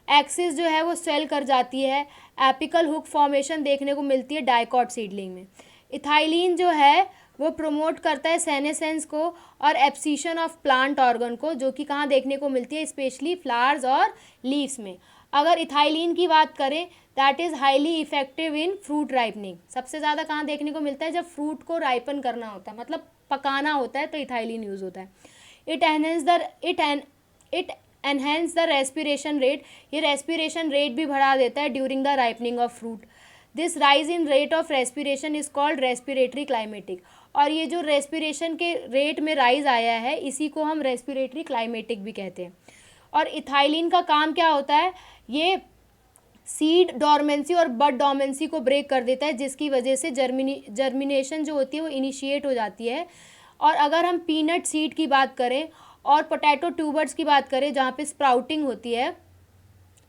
एक्सिस जो है वो स्वेल कर जाती है। एपिकल हुक फॉर्मेशन देखने को मिलती है डाइकॉट सीडलिंग में। इथाइलिन जो है वो प्रमोट करता है सेनेसेंस को और एब्सिशन ऑफ प्लांट ऑर्गन को, जो कि कहाँ देखने को मिलती है, स्पेशली फ्लावर्स और लीव्स में। अगर इथाइलिन की बात करें that is highly effective in fruit ripening. सबसे ज़्यादा कहाँ देखने को मिलता है, जब फ्रूट को राइपन करना होता है, मतलब पकाना होता है, तो इथाइलिन यूज़ होता है। It enhance the respiration rate, ये रेस्पिरेशन रेट भी बढ़ा देता है during the ripening of fruit. This rise in rate of respiration is called respiratory climatic. और ये जो रेस्पिरेशन के रेट में राइज आया है इसी को हम रेस्पिरेटरी क्लाइमेटिक भी कहते हैं। और इथाइलिन का काम क्या होता है, ये सीड डॉर्मेंसी और बड डॉर्मेंसी को ब्रेक कर देता है, जिसकी वजह से जर्मिनेशन जो होती है वो इनिशिएट हो जाती है। और अगर हम पीनट सीड की बात करें और पोटैटो ट्यूबर्स की बात करें जहाँ पे स्प्राउटिंग होती है,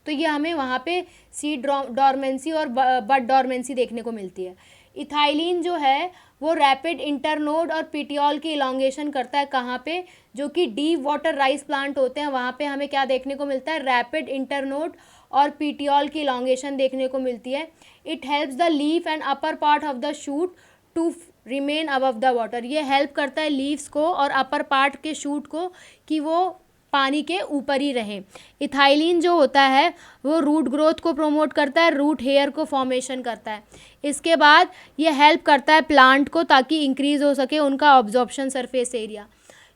तो ये हमें वहाँ पे सीड डॉर्मेंसी और बड डॉर्मेंसी देखने को मिलती है। इथाइलिन जो है वो रैपिड इंटरनोड और पिटियोल की इलॉन्गेशन करता है, कहाँ पे, जो कि डीप वाटर राइस प्लांट होते हैं वहाँ पे हमें क्या देखने को मिलता है, रैपिड इंटरनोड और पिटियोल की इलॉन्गेशन देखने को मिलती है। It helps the leaf and upper part of the shoot to remain above the water. ये हेल्प करता है लीव्स को और अपर पार्ट के शूट को कि वो पानी के ऊपर ही रहें। इथाइलिन जो होता है वो रूट ग्रोथ को प्रोमोट करता है, रूट हेयर को फॉर्मेशन करता है। इसके बाद ये हेल्प करता है प्लांट को ताकि इंक्रीज़ हो सके उनका ऑब्जॉर्प्शन सरफेस एरिया।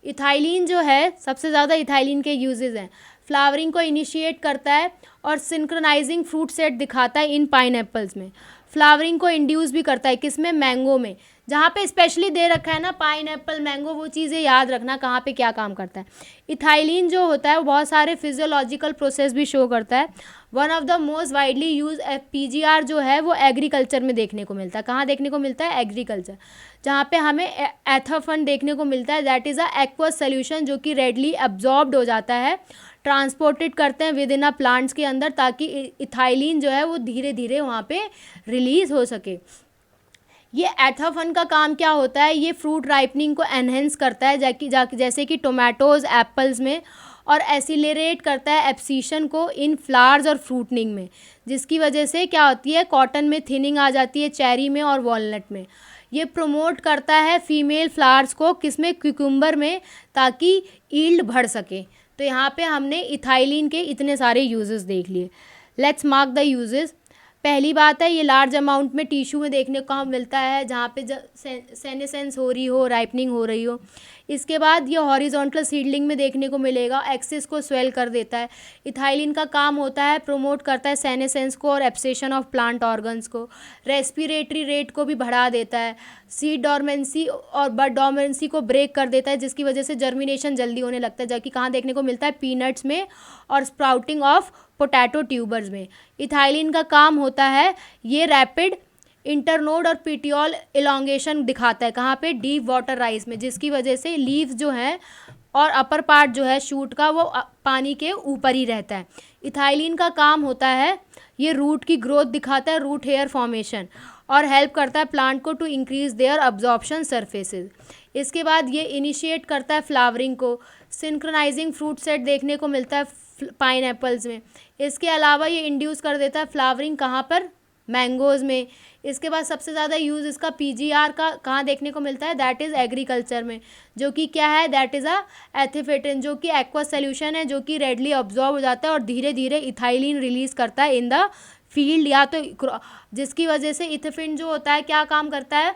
इथाइलिन जो है सबसे ज़्यादा इथाइलिन के यूजेस हैं, फ्लावरिंग को इनिशिएट करता है और सिंक्रोनाइजिंग फ्रूट सेट दिखाता है इन पाइनएप्पल्स में। फ्लावरिंग को इंड्यूस भी करता है, किसमें, मैंगो में। जहाँ पे स्पेशली दे रखा है ना पाइन एप्पल, मैंगो, वो चीज़ें याद रखना कहाँ पे क्या काम करता है। इथाइलिन जो होता है वो बहुत सारे फिजियोलॉजिकल प्रोसेस भी शो करता है। One of the most widely use PGR जो है वो एग्रीकल्चर में देखने को मिलता है। कहाँ देखने को मिलता है? एग्रीकल्चर, जहाँ पे हमें एथाफन देखने को मिलता है, that is a aqueous solution जो कि रेडली एब्जॉर्ब्ड हो जाता है, ट्रांसपोर्टेड करते हैं विद इन अ प्लांट्स के अंदर, ताकि इथाइलिन जो है वो धीरे धीरे वहाँ पे रिलीज हो सके। ये एथाफन का काम क्या होता है? ये फ्रूट राइपनिंग को एनहेंस करता है जैसे कि टोमेटोज़, एप्पल्स में, और एसिलरेट करता है एब्सीशन को इन फ्लावर्स और फ्रूटनिंग में, जिसकी वजह से क्या होती है? कॉटन में थिनिंग आ जाती है, चेरी में और वॉलनट में। ये प्रमोट करता है फीमेल फ्लावर्स को, किसमें? क्यूकम्बर में, ताकि ईल्ड बढ़ सके। तो यहाँ पे हमने इथाइलिन के इतने सारे यूजेस देख लिए। Let's mark the uses. पहली बात है, ये लार्ज अमाउंट में टिश्यू में देखने को हम मिलता है, जहाँ पे सेनेसेंस हो रही हो, राइपनिंग हो रही हो। इसके बाद ये हॉरिजॉन्टल सीडलिंग में देखने को मिलेगा, एक्सिस को स्वेल कर देता है। इथाइलिन का काम होता है प्रमोट करता है सेनेसेंस को और एब्सेशन ऑफ प्लांट ऑर्गन्स को, रेस्पिरेटरी रेट को भी बढ़ा देता है, सीड डॉर्मेंसी और बड डॉर्मेंसी को ब्रेक कर देता है, जिसकी वजह से जर्मिनेशन जल्दी होने लगता है, जबकि कहाँ देखने को मिलता है? पीनट्स में और स्प्राउटिंग ऑफ पोटैटो ट्यूबर्स में। इथाइलिन का काम होता है ये रैपिड इंटरनोड और पिटियोल इलोंगेशन दिखाता है, कहाँ पे? डीप वाटर राइस में, जिसकी वजह से लीव्स जो हैं और अपर पार्ट जो है शूट का वो पानी के ऊपर ही रहता है। इथाइलिन का काम होता है ये रूट की ग्रोथ दिखाता है, रूट हेयर फॉर्मेशन, और हेल्प करता है प्लांट को to increase their absorption surfaces. इसके बाद ये इनिशिएट करता है फ्लावरिंग को, सिंक्रोनाइजिंग फ्रूट सेट देखने को मिलता है पाइन एप्पल्स में। इसके अलावा ये इंड्यूस कर देता है फ्लावरिंग, कहाँ पर? मैंगोज़ में। इसके बाद सबसे ज़्यादा यूज़ इसका पीजीआर का कहाँ देखने को मिलता है? दैट इज़ एग्रीकल्चर में, जो कि क्या है? दैट इज़ अ एथिफेटिन, जो कि एक्वस सोल्यूशन है, जो कि रेडली ऑब्जॉर्ब हो जाता है और धीरे धीरे इथाइलिन रिलीज़ करता है इन द फील्ड, या तो जिसकी वजह से इथेफिन जो होता है क्या काम करता है?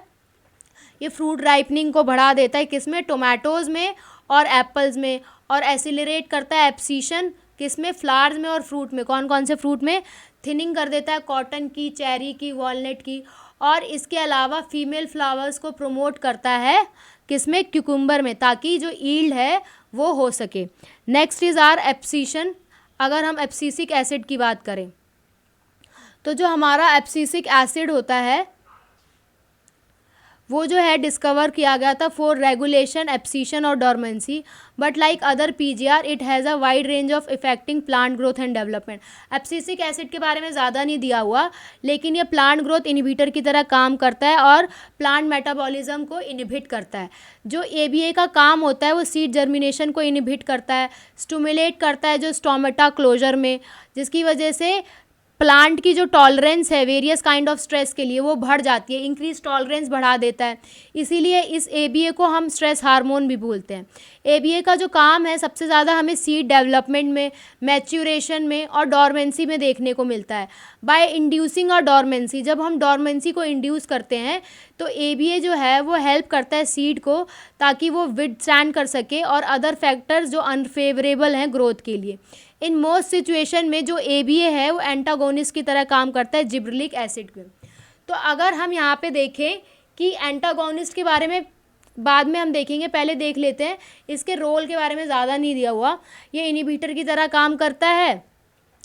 ये फ्रूट राइपनिंग को बढ़ा देता है, किसमें? टोमेटोज़ में और एप्पल्स में, और एसिलरेट करता है एब्सीशन, किसमें? फ्लावर्स में और फ्रूट में। कौन कौन से फ्रूट में? थिनिंग कर देता है कॉटन की, चेरी की, वॉलनट की, और इसके अलावा फीमेल फ्लावर्स को प्रमोट करता है, किसमें? क्यूकम्बर में, ताकि जो ईल्ड है वो हो सके। Next is our abscission. अगर हम एब्सिसिक एसिड की बात करें तो जो हमारा एब्सिसिक एसिड होता है वो जो है डिस्कवर किया गया था फॉर रेगुलेशन एब्सीशन और dormancy, but like other PGR it has a wide range of effecting plant growth and development. Abscisic acid के बारे में ज़्यादा नहीं दिया हुआ, लेकिन ये प्लांट ग्रोथ इनिबिटर की तरह काम करता है और प्लांट मेटाबॉलिज्म को इनिबिट करता है। जो एबीए का काम होता है वो सीड जर्मिनेशन को इनिबिट करता है, स्टिमुलेट करता है जो स्टोमेटा क्लोजर में, जिसकी वजह से प्लांट की जो टॉलरेंस है वेरियस काइंड ऑफ स्ट्रेस के लिए वो बढ़ जाती है, इंक्रीज टॉलरेंस बढ़ा देता है। इसीलिए इस एबीए को हम स्ट्रेस हार्मोन भी बोलते हैं। एबीए का जो काम है सबसे ज़्यादा हमें सीड डेवलपमेंट में, मैच्यूरेशन में और डॉर्मेंसी में देखने को मिलता है। बाय इंड्यूसिंग और डॉर्मेंसी, जब हम डॉर्मेंसी को इंड्यूस करते हैं तो एबीए जो है वो हेल्प करता है सीड को, ताकि वो विथस्टैंड कर सके और अदर फैक्टर्स जो अनफेवरेबल हैं ग्रोथ के लिए। इन मोस्ट सिचुएशन में जो एबीए है वो एंटागोनिस्ट की तरह काम करता है जिब्रेलिक एसिड के। तो अगर हम यहाँ पे देखें कि एंटागोनिस्ट के बारे में बाद में हम देखेंगे, पहले देख लेते हैं इसके रोल के बारे में, ज़्यादा नहीं दिया हुआ। ये इनिबिटर की तरह काम करता है,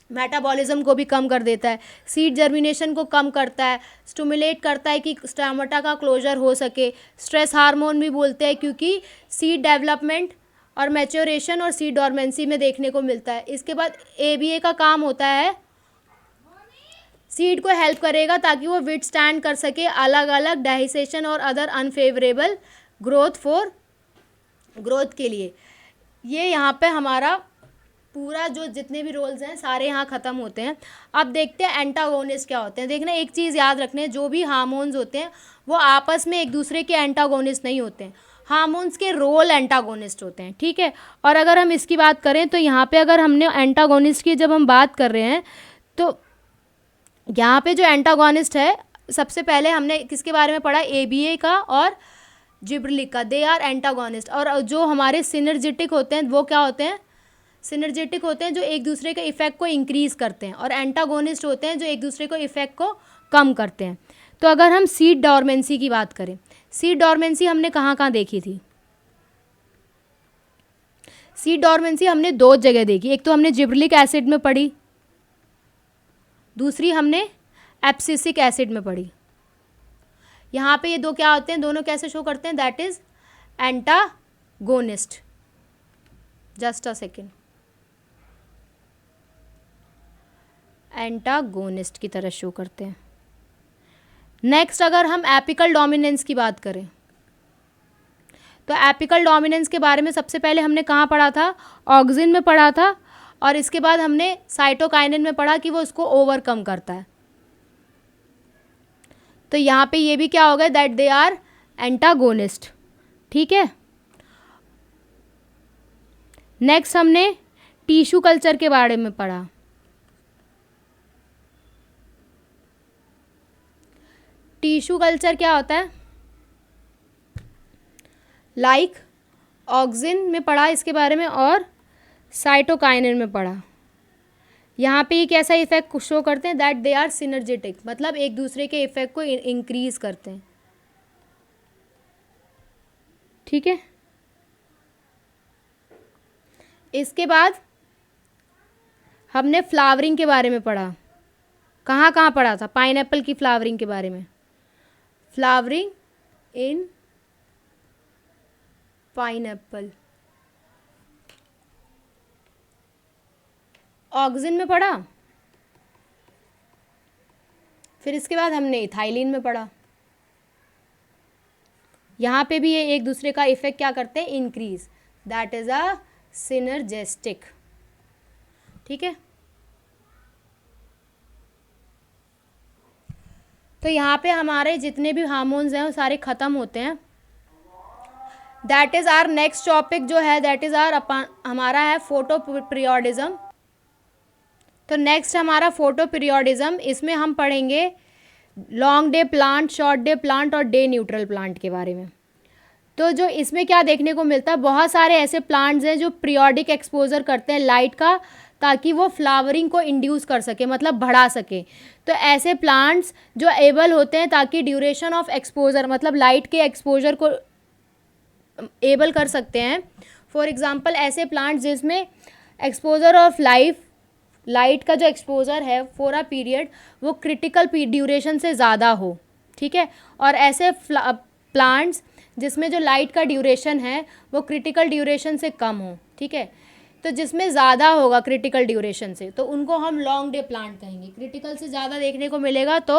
मेटाबॉलिज्म को भी कम कर देता है, सीड जर्मिनेशन को कम करता है, स्टिमुलेट करता है कि स्टोमेटा का क्लोजर हो सके, स्ट्रेस हार्मोन भी बोलते हैं क्योंकि सीड डेवलपमेंट और मैच्योरेशन और सीड डॉर्मेंसी में देखने को मिलता है। इसके बाद एबीए का काम होता है सीड को हेल्प करेगा ताकि वो विथस्टैंड कर सके अलग अलग डाइसेशन और अदर अनफेवरेबल ग्रोथ के लिए। ये यहाँ पे हमारा पूरा जो जितने भी रोल्स हैं सारे यहाँ ख़त्म होते हैं। अब देखते हैं एंटागोनिस्ट क्या होते हैं। देखना एक चीज़ याद रखने, जो भी हार्मोन्स होते हैं वो आपस में एक दूसरे के एंटागोनिस्ट नहीं होते हैं, हार्मोन्स के रोल एंटागोनिस्ट होते हैं, ठीक है। और अगर हम इसकी बात करें तो यहाँ पे अगर हमने एंटागोनिस्ट की जब हम बात कर रहे हैं तो यहाँ पे जो एंटागोनिस्ट है सबसे पहले हमने किसके बारे में पढ़ा? एबीए का और जिब्रेलिक का, दे आर एंटागोनिस्ट। और जो हमारे सिनर्जेटिक होते हैं वो क्या होते हैं? सिनर्जेटिक होते हैं जो एक दूसरे के इफेक्ट को इंक्रीज़ करते हैं, और एंटागोनिस्ट होते हैं जो एक दूसरे को इफेक्ट को कम करते हैं। तो अगर हम सीड डॉर्मेंसी की बात करें, सीड डॉर्मेंसी हमने कहाँ कहाँ देखी थी? सीड डॉर्मेंसी हमने दो जगह देखी, एक तो हमने जिब्रेलिक एसिड में पढ़ी, दूसरी हमने एब्सिसिक एसिड में पढ़ी। यहाँ पे ये दो क्या होते हैं, दोनों कैसे शो करते हैं? That is antagonist. Just a second, antagonist की तरह शो करते हैं। नेक्स्ट अगर हम एपिकल डोमिनेंस की बात करें तो एपिकल डोमिनेंस के बारे में सबसे पहले हमने कहाँ पढ़ा था? ऑक्सिन में पढ़ा था, और इसके बाद हमने साइटोकाइनिन में पढ़ा कि वो उसको ओवरकम करता है। तो यहाँ पे ये भी क्या हो गया? That they are antagonist. ठीक है। नेक्स्ट हमने टिश्यू कल्चर के बारे में पढ़ा। टिश्यू कल्चर क्या होता है? लाइक ऑक्सिन में पढ़ा इसके बारे में, और साइटोकाइनिन में पढ़ा। यहाँ पे ये कैसा इफेक्ट शो करते हैं? दैट दे आर सिनर्जेटिक, मतलब एक दूसरे के इफेक्ट को इंक्रीज करते हैं। ठीक है। इसके बाद हमने फ्लावरिंग के बारे में पढ़ा। कहाँ कहाँ पढ़ा था? पाइनएप्पल की फ्लावरिंग के बारे में। फ्लावरिंग इन पाइनएप्पल ऑक्सिन में पढ़ा। फिर इसके बाद हमने इथाइलिन में पढ़ा। यहाँ पे भी ये एक दूसरे का इफेक्ट क्या करते हैं? Increase. That is a synergistic. ठीक है। तो यहाँ पे हमारे जितने भी हार्मोन्स हैं वो सारे ख़त्म होते हैं। That is our next topic जो है, दैट इज़ आर हमारा है फोटो पीरियोडिज्म। तो नेक्स्ट हमारा फोटो पीरियोडिज्म, इसमें हम पढ़ेंगे long day plant, short day plant और डे न्यूट्रल प्लांट के बारे में। तो जो इसमें क्या देखने को मिलता है, बहुत सारे ऐसे प्लांट्स हैं जो पीरियोडिक एक्सपोजर करते हैं लाइट का, ताकि वो फ्लावरिंग को इंड्यूस कर सके, मतलब बढ़ा सके। तो ऐसे प्लांट्स जो एबल होते हैं ताकि ड्यूरेशन ऑफ एक्सपोजर, मतलब लाइट के एक्सपोजर को एबल कर सकते हैं। फॉर एग्जांपल ऐसे प्लांट्स जिसमें एक्सपोजर ऑफ लाइट का जो एक्सपोजर है फॉर अ पीरियड वो क्रिटिकल ड्यूरेशन से ज़्यादा हो। ठीक है। और ऐसे प्लांट्स जिसमें जो लाइट का ड्यूरेशन है वो क्रिटिकल ड्यूरेशन से कम हो। ठीक है। तो जिसमें ज़्यादा होगा क्रिटिकल ड्यूरेशन से, तो उनको हम लॉन्ग डे प्लांट कहेंगे। क्रिटिकल से ज़्यादा देखने को मिलेगा तो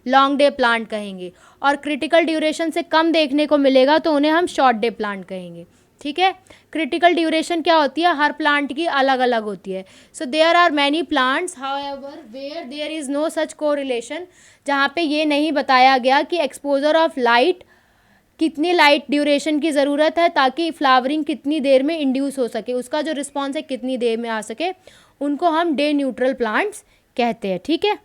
लॉन्ग डे प्लांट कहेंगे, और क्रिटिकल ड्यूरेशन से कम देखने को मिलेगा तो उन्हें हम शॉर्ट डे प्लांट कहेंगे। ठीक है। क्रिटिकल ड्यूरेशन क्या होती है? हर प्लांट की अलग अलग होती है। So there are many plants however where there is no such correlation, जहाँ पे ये नहीं बताया गया कि एक्सपोजर ऑफ लाइट, कितनी लाइट ड्यूरेशन की ज़रूरत है ताकि फ्लावरिंग कितनी देर में इंड्यूस हो सके, उसका जो रिस्पॉन्स है कितनी देर में आ सके, उनको हम डे न्यूट्रल प्लांट्स कहते हैं। ठीक है।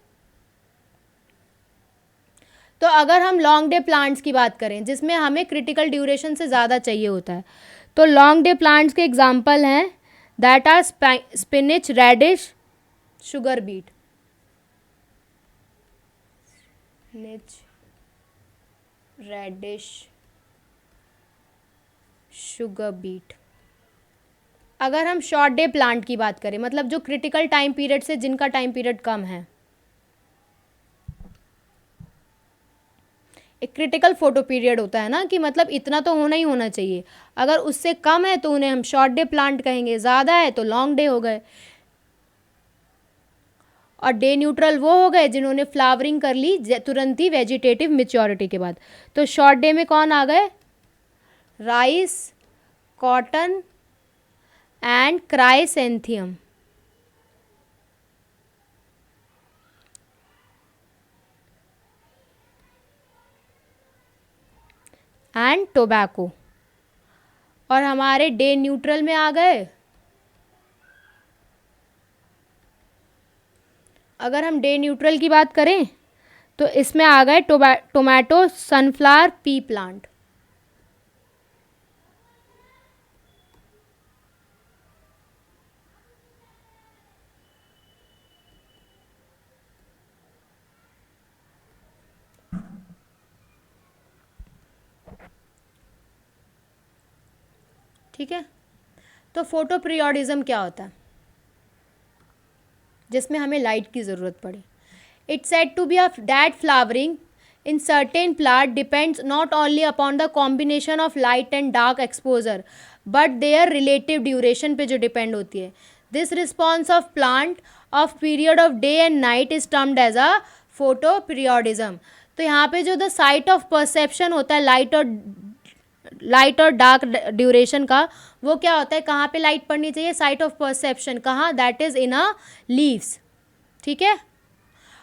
तो अगर हम लॉन्ग डे प्लांट्स की बात करें जिसमें हमें क्रिटिकल ड्यूरेशन से ज़्यादा चाहिए होता है, तो लॉन्ग डे प्लांट्स के एग्जाम्पल हैं that are spinach, radish, sugar beet. Spinach, radish, sugar beet. अगर हम शॉर्ट डे प्लांट की बात करें, मतलब जो क्रिटिकल टाइम पीरियड से जिनका टाइम पीरियड कम है, एक क्रिटिकल फोटो पीरियड होता है ना कि मतलब इतना तो होना ही होना चाहिए, अगर उससे कम है तो उन्हें हम शॉर्ट डे प्लांट कहेंगे, ज़्यादा है तो लॉन्ग डे हो गए। और डे न्यूट्रल वो हो गए जिन्होंने फ्लावरिंग कर ली तुरंत ही वेजिटेटिव मेच्योरिटी के बाद। तो शॉर्ट डे में कौन आ गए? Rice, cotton and chrysanthemum. And tobacco. और हमारे डे न्यूट्रल में आ गए, अगर हम डे न्यूट्रल की बात करें तो इसमें आ गए टोमेटो, सनफ्लावर, पी प्लांट। ठीक है। तो फोटो पीरियोडिज्म क्या होता है, जिसमें हमें लाइट की ज़रूरत पड़े। It's said to be a that flowering in certain plant depends not only upon the combination of light and dark exposure but their relative duration पे जो depend होती है। This response of plant of period of day and night is termed as a photoperiodism। तो यहाँ पे जो the site of perception होता है लाइट और डार्क ड्यूरेशन का, वो क्या होता है, कहाँ पे लाइट पड़नी चाहिए, साइट ऑफ परसेप्शन, कहाँ, that is in a leaves. ठीक है।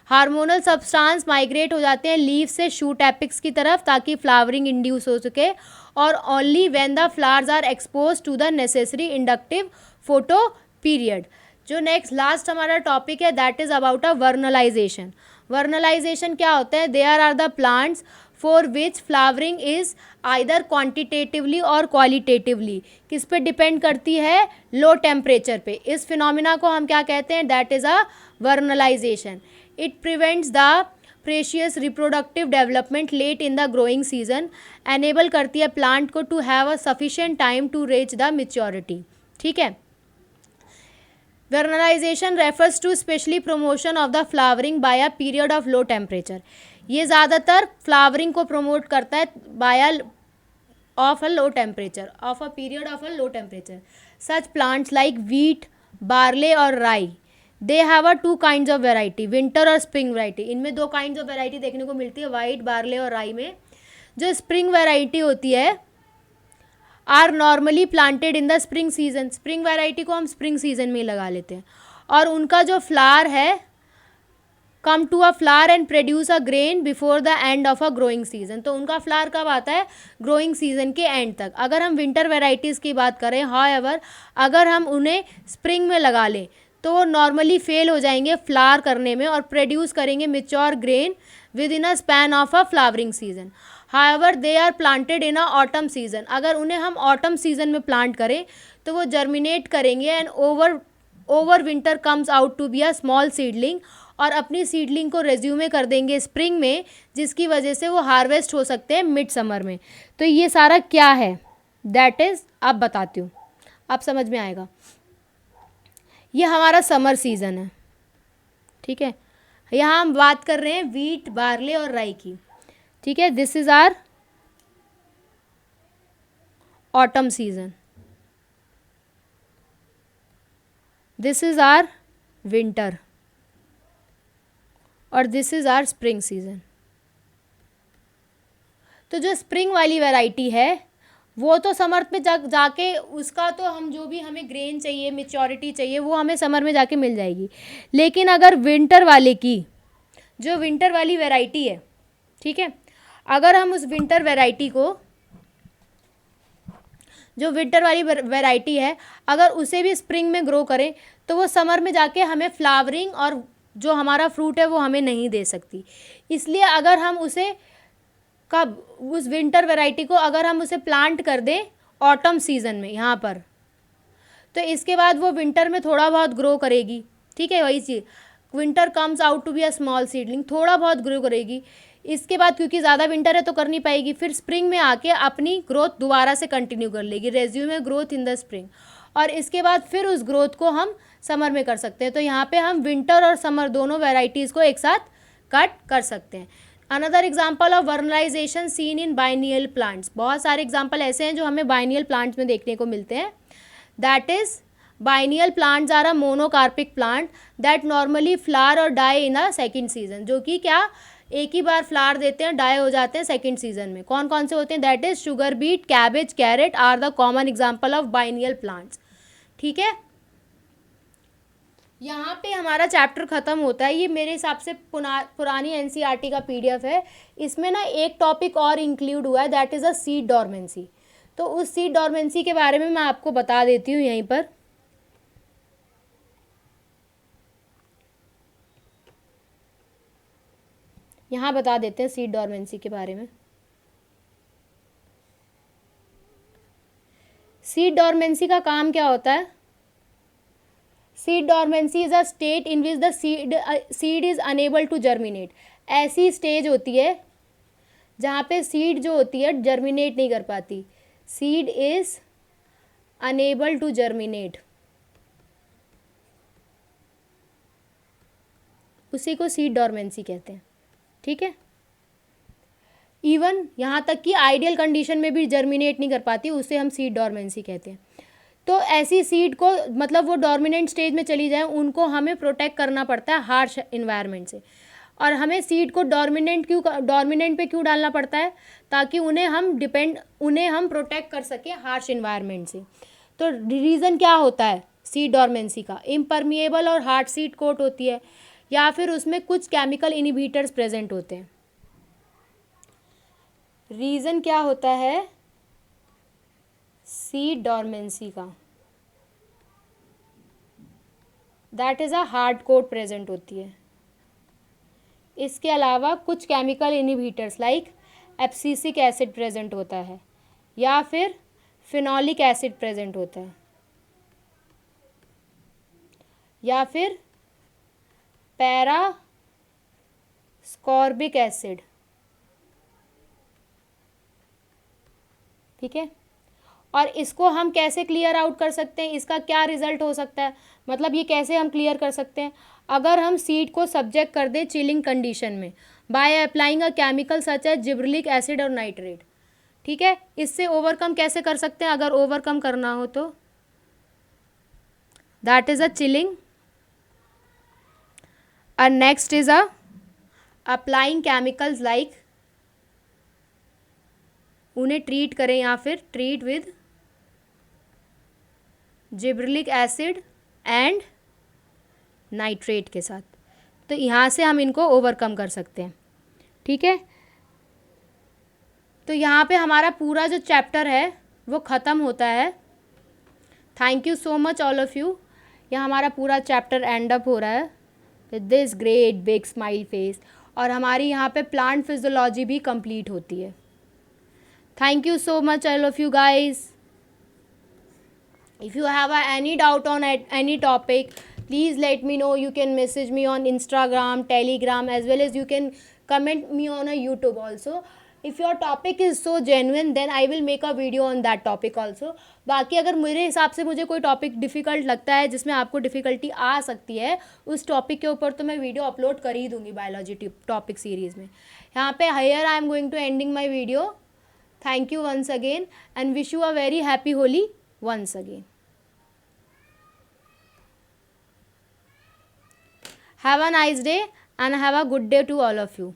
हार्मोनल सब्सटेंस माइग्रेट हो जाते हैं लीव से शूट एपिक्स की तरफ ताकि फ्लावरिंग इंड्यूस हो सके, और only when the flowers are expose to the necessary inductive photoperiod. जो नेक्स्ट लास्ट हमारा टॉपिक है that is about a vernalization. Vernalization क्या होता है, there are the plants for which flowering is either quantitatively और qualitatively, किस पे depend करती है, लो टेम्परेचर पे। इस फिनोमिना को हम क्या कहते हैं, that is a vernalization. It prevents the precious reproductive development late in the growing season, enable करती है plant को to have a sufficient time to reach the maturity। ठीक है। Vernalization refers to specially promotion of the flowering by a period of low temperature। ये ज़्यादातर flowering को promote करता है by of a low temperature, of a period of a low temperature। Such plants like wheat, barley और rye, they have a 2 kinds of variety, winter और spring variety. इनमें 2 kinds of variety देखने को मिलती है, white, barley और राई में। जो स्प्रिंग वेराइटी होती है are normally planted in the spring season. Spring variety को हम स्प्रिंग सीजन में ही लगा लेते हैं, और उनका जो फ्लावर है come to a flower and produce a grain before the end of a growing season. तो उनका फ्लावर कब आता है, ग्रोइंग सीजन के एंड तक। अगर हम विंटर वेराइटीज़ की बात करें, हाउएवर अगर हम उन्हें स्प्रिंग में लगा लें तो वो नॉर्मली फेल हो जाएंगे फ्लावर करने में और प्रोड्यूस करेंगे mature grain within a span of a flowering season. However they are planted in a autumn season. अगर उन्हें हम ऑटम सीजन में प्लांट करें तो वो जर्मिनेट करेंगे and over winter comes out to be a small seedling, और अपनी सीडलिंग को रेज्यूमे कर देंगे स्प्रिंग में, जिसकी वजह से वो हार्वेस्ट हो सकते हैं मिड समर में। तो ये सारा क्या है, दैट इज़ अब बताती हूँ, अब समझ में आएगा। ये हमारा समर सीज़न है। ठीक है। यहाँ हम बात कर रहे हैं वीट, बार्ले और राई की। ठीक है। This is our autumn season, this is our winter, और this is our spring season. तो जो स्प्रिंग वाली वैरायटी है वो तो समर में जाके उसका तो हम जो भी हमें ग्रेन चाहिए, मेच्योरिटी चाहिए, वो हमें समर में जाके मिल जाएगी। लेकिन अगर विंटर वाले की, जो विंटर वाली वैरायटी है, ठीक है, अगर हम उस विंटर वैरायटी को, जो विंटर वाली वैरायटी है, अगर उसे भी स्प्रिंग में ग्रो करें तो वो समर में जाके हमें फ्लावरिंग और जो हमारा फ्रूट है वो हमें नहीं दे सकती। इसलिए अगर हम उसे कब, उस विंटर वैरायटी को अगर हम उसे प्लांट कर दें ऑटम सीजन में यहाँ पर, तो इसके बाद वो विंटर में थोड़ा बहुत ग्रो करेगी। ठीक है। वही चीज़, winter comes out to be a small seedling, थोड़ा बहुत ग्रो करेगी। इसके बाद क्योंकि ज़्यादा विंटर है तो कर नहीं पाएगी, फिर स्प्रिंग में आके अपनी ग्रोथ दोबारा से कंटिन्यू कर लेगी, resume growth in the spring, और इसके बाद फिर उस ग्रोथ को हम समर में कर सकते हैं। तो यहाँ पे हम विंटर और समर दोनों वेराइटीज़ को एक साथ कट कर सकते हैं। Another example of vernalization seen in biennial plants. बहुत सारे एग्जाम्पल ऐसे हैं जो हमें बाइनियल प्लांट्स में देखने को मिलते हैं। That is biennial plants are a monocarpic plant that normally flower और die in a second season. जो कि क्या, एक ही बार फ्लावर देते हैं, डाई हो जाते हैं सेकेंड सीजन में। कौन कौन से होते हैं, that is sugar beet, cabbage, carrot are the common example of biennial plants. ठीक है। यहाँ पे हमारा चैप्टर ख़त्म होता है। ये मेरे हिसाब से पुरानी एनसीईआरटी का पीडीएफ है। इसमें ना एक टॉपिक और इंक्लूड हुआ है, that is a seed dormancy. तो उस सीड डॉर्मेंसी के बारे में मैं आपको बता देती हूँ यहीं पर। यहाँ बता देते हैं सीड डॉर्मेंसी के बारे में। सीड डॉर्मेंसी का काम क्या होता है? Seed dormancy is a state in which the seed is unable to germinate. ऐसी स्टेज होती है जहाँ पे सीड जो होती है जर्मिनेट नहीं कर पाती। Seed is unable to germinate, उसी को सीड डॉर्मेंसी कहते हैं। ठीक है, इवन यहाँ तक कि आइडियल कंडीशन में भी जर्मिनेट नहीं कर पाती, उसे हम सीड डॉर्मेंसी कहते हैं। तो ऐसी सीड को मतलब वो डॉर्मिनेंट स्टेज में चली जाए, उनको हमें प्रोटेक्ट करना पड़ता है हार्श इन्वायरमेंट से। और हमें सीड को डॉर्मिनेंट पे क्यों डालना पड़ता है, ताकि उन्हें हम प्रोटेक्ट कर सकें हार्श इन्वायरमेंट से। तो रीज़न क्या होता है सीड डॉर्मेंसी का, इम्परमिएबल और हार्ड सीड कोट होती है, या फिर उसमें कुछ केमिकल इनहिबिटर्स प्रेजेंट होते हैं। रीज़न क्या होता है सीड डॉर्मेंसी का, that is a hard coat present होती है। इसके अलावा कुछ chemical inhibitors like abscisic acid present होता है, या फिर फिनोलिक एसिड प्रेजेंट होता है, या फिर पैरास्कॉर्बिक एसिड। ठीक है, और इसको हम कैसे क्लियर आउट कर सकते हैं, इसका क्या रिजल्ट हो सकता है, मतलब ये कैसे हम क्लियर कर सकते हैं, अगर हम सीड को सब्जेक्ट कर दें चिलिंग कंडीशन में by applying a chemical such as gibberellic acid और नाइट्रेट। ठीक है, इससे ओवरकम कैसे कर सकते हैं, अगर ओवरकम करना हो तो, दैट इज़ अ चिलिंग। और next is a applying chemicals like, उन्हें ट्रीट करें या फिर treat with gibberellic acid and nitrate के साथ। तो यहाँ से हम इनको ओवरकम कर सकते हैं। ठीक है, तो यहाँ पे हमारा पूरा जो चैप्टर है वो ख़त्म होता है। Thank you so much all of you. यहाँ हमारा पूरा चैप्टर एंड अप हो रहा है with this great big smile face, और हमारी यहाँ पे प्लांट फिजियोलॉजी भी कंप्लीट होती है। Thank you so much all of you guys. If you have any doubt on any topic, please let me know. You can message me on Instagram, Telegram, as well as you can comment me on a YouTube also. If your topic is so genuine, then I will make a video on that topic also. बाकी अगर मेरे हिसाब से मुझे कोई topic difficult लगता है जिसमें आपको डिफ़िकल्टी आ सकती है, उस टॉपिक के ऊपर तो मैं वीडियो अपलोड कर ही दूँगी बायोलॉजी टॉपिक सीरीज़ में। यहाँ पे here I am going to ending my video. Thank you once again and wish you a very happy Holi once again. Have a nice day and have a good day to all of you.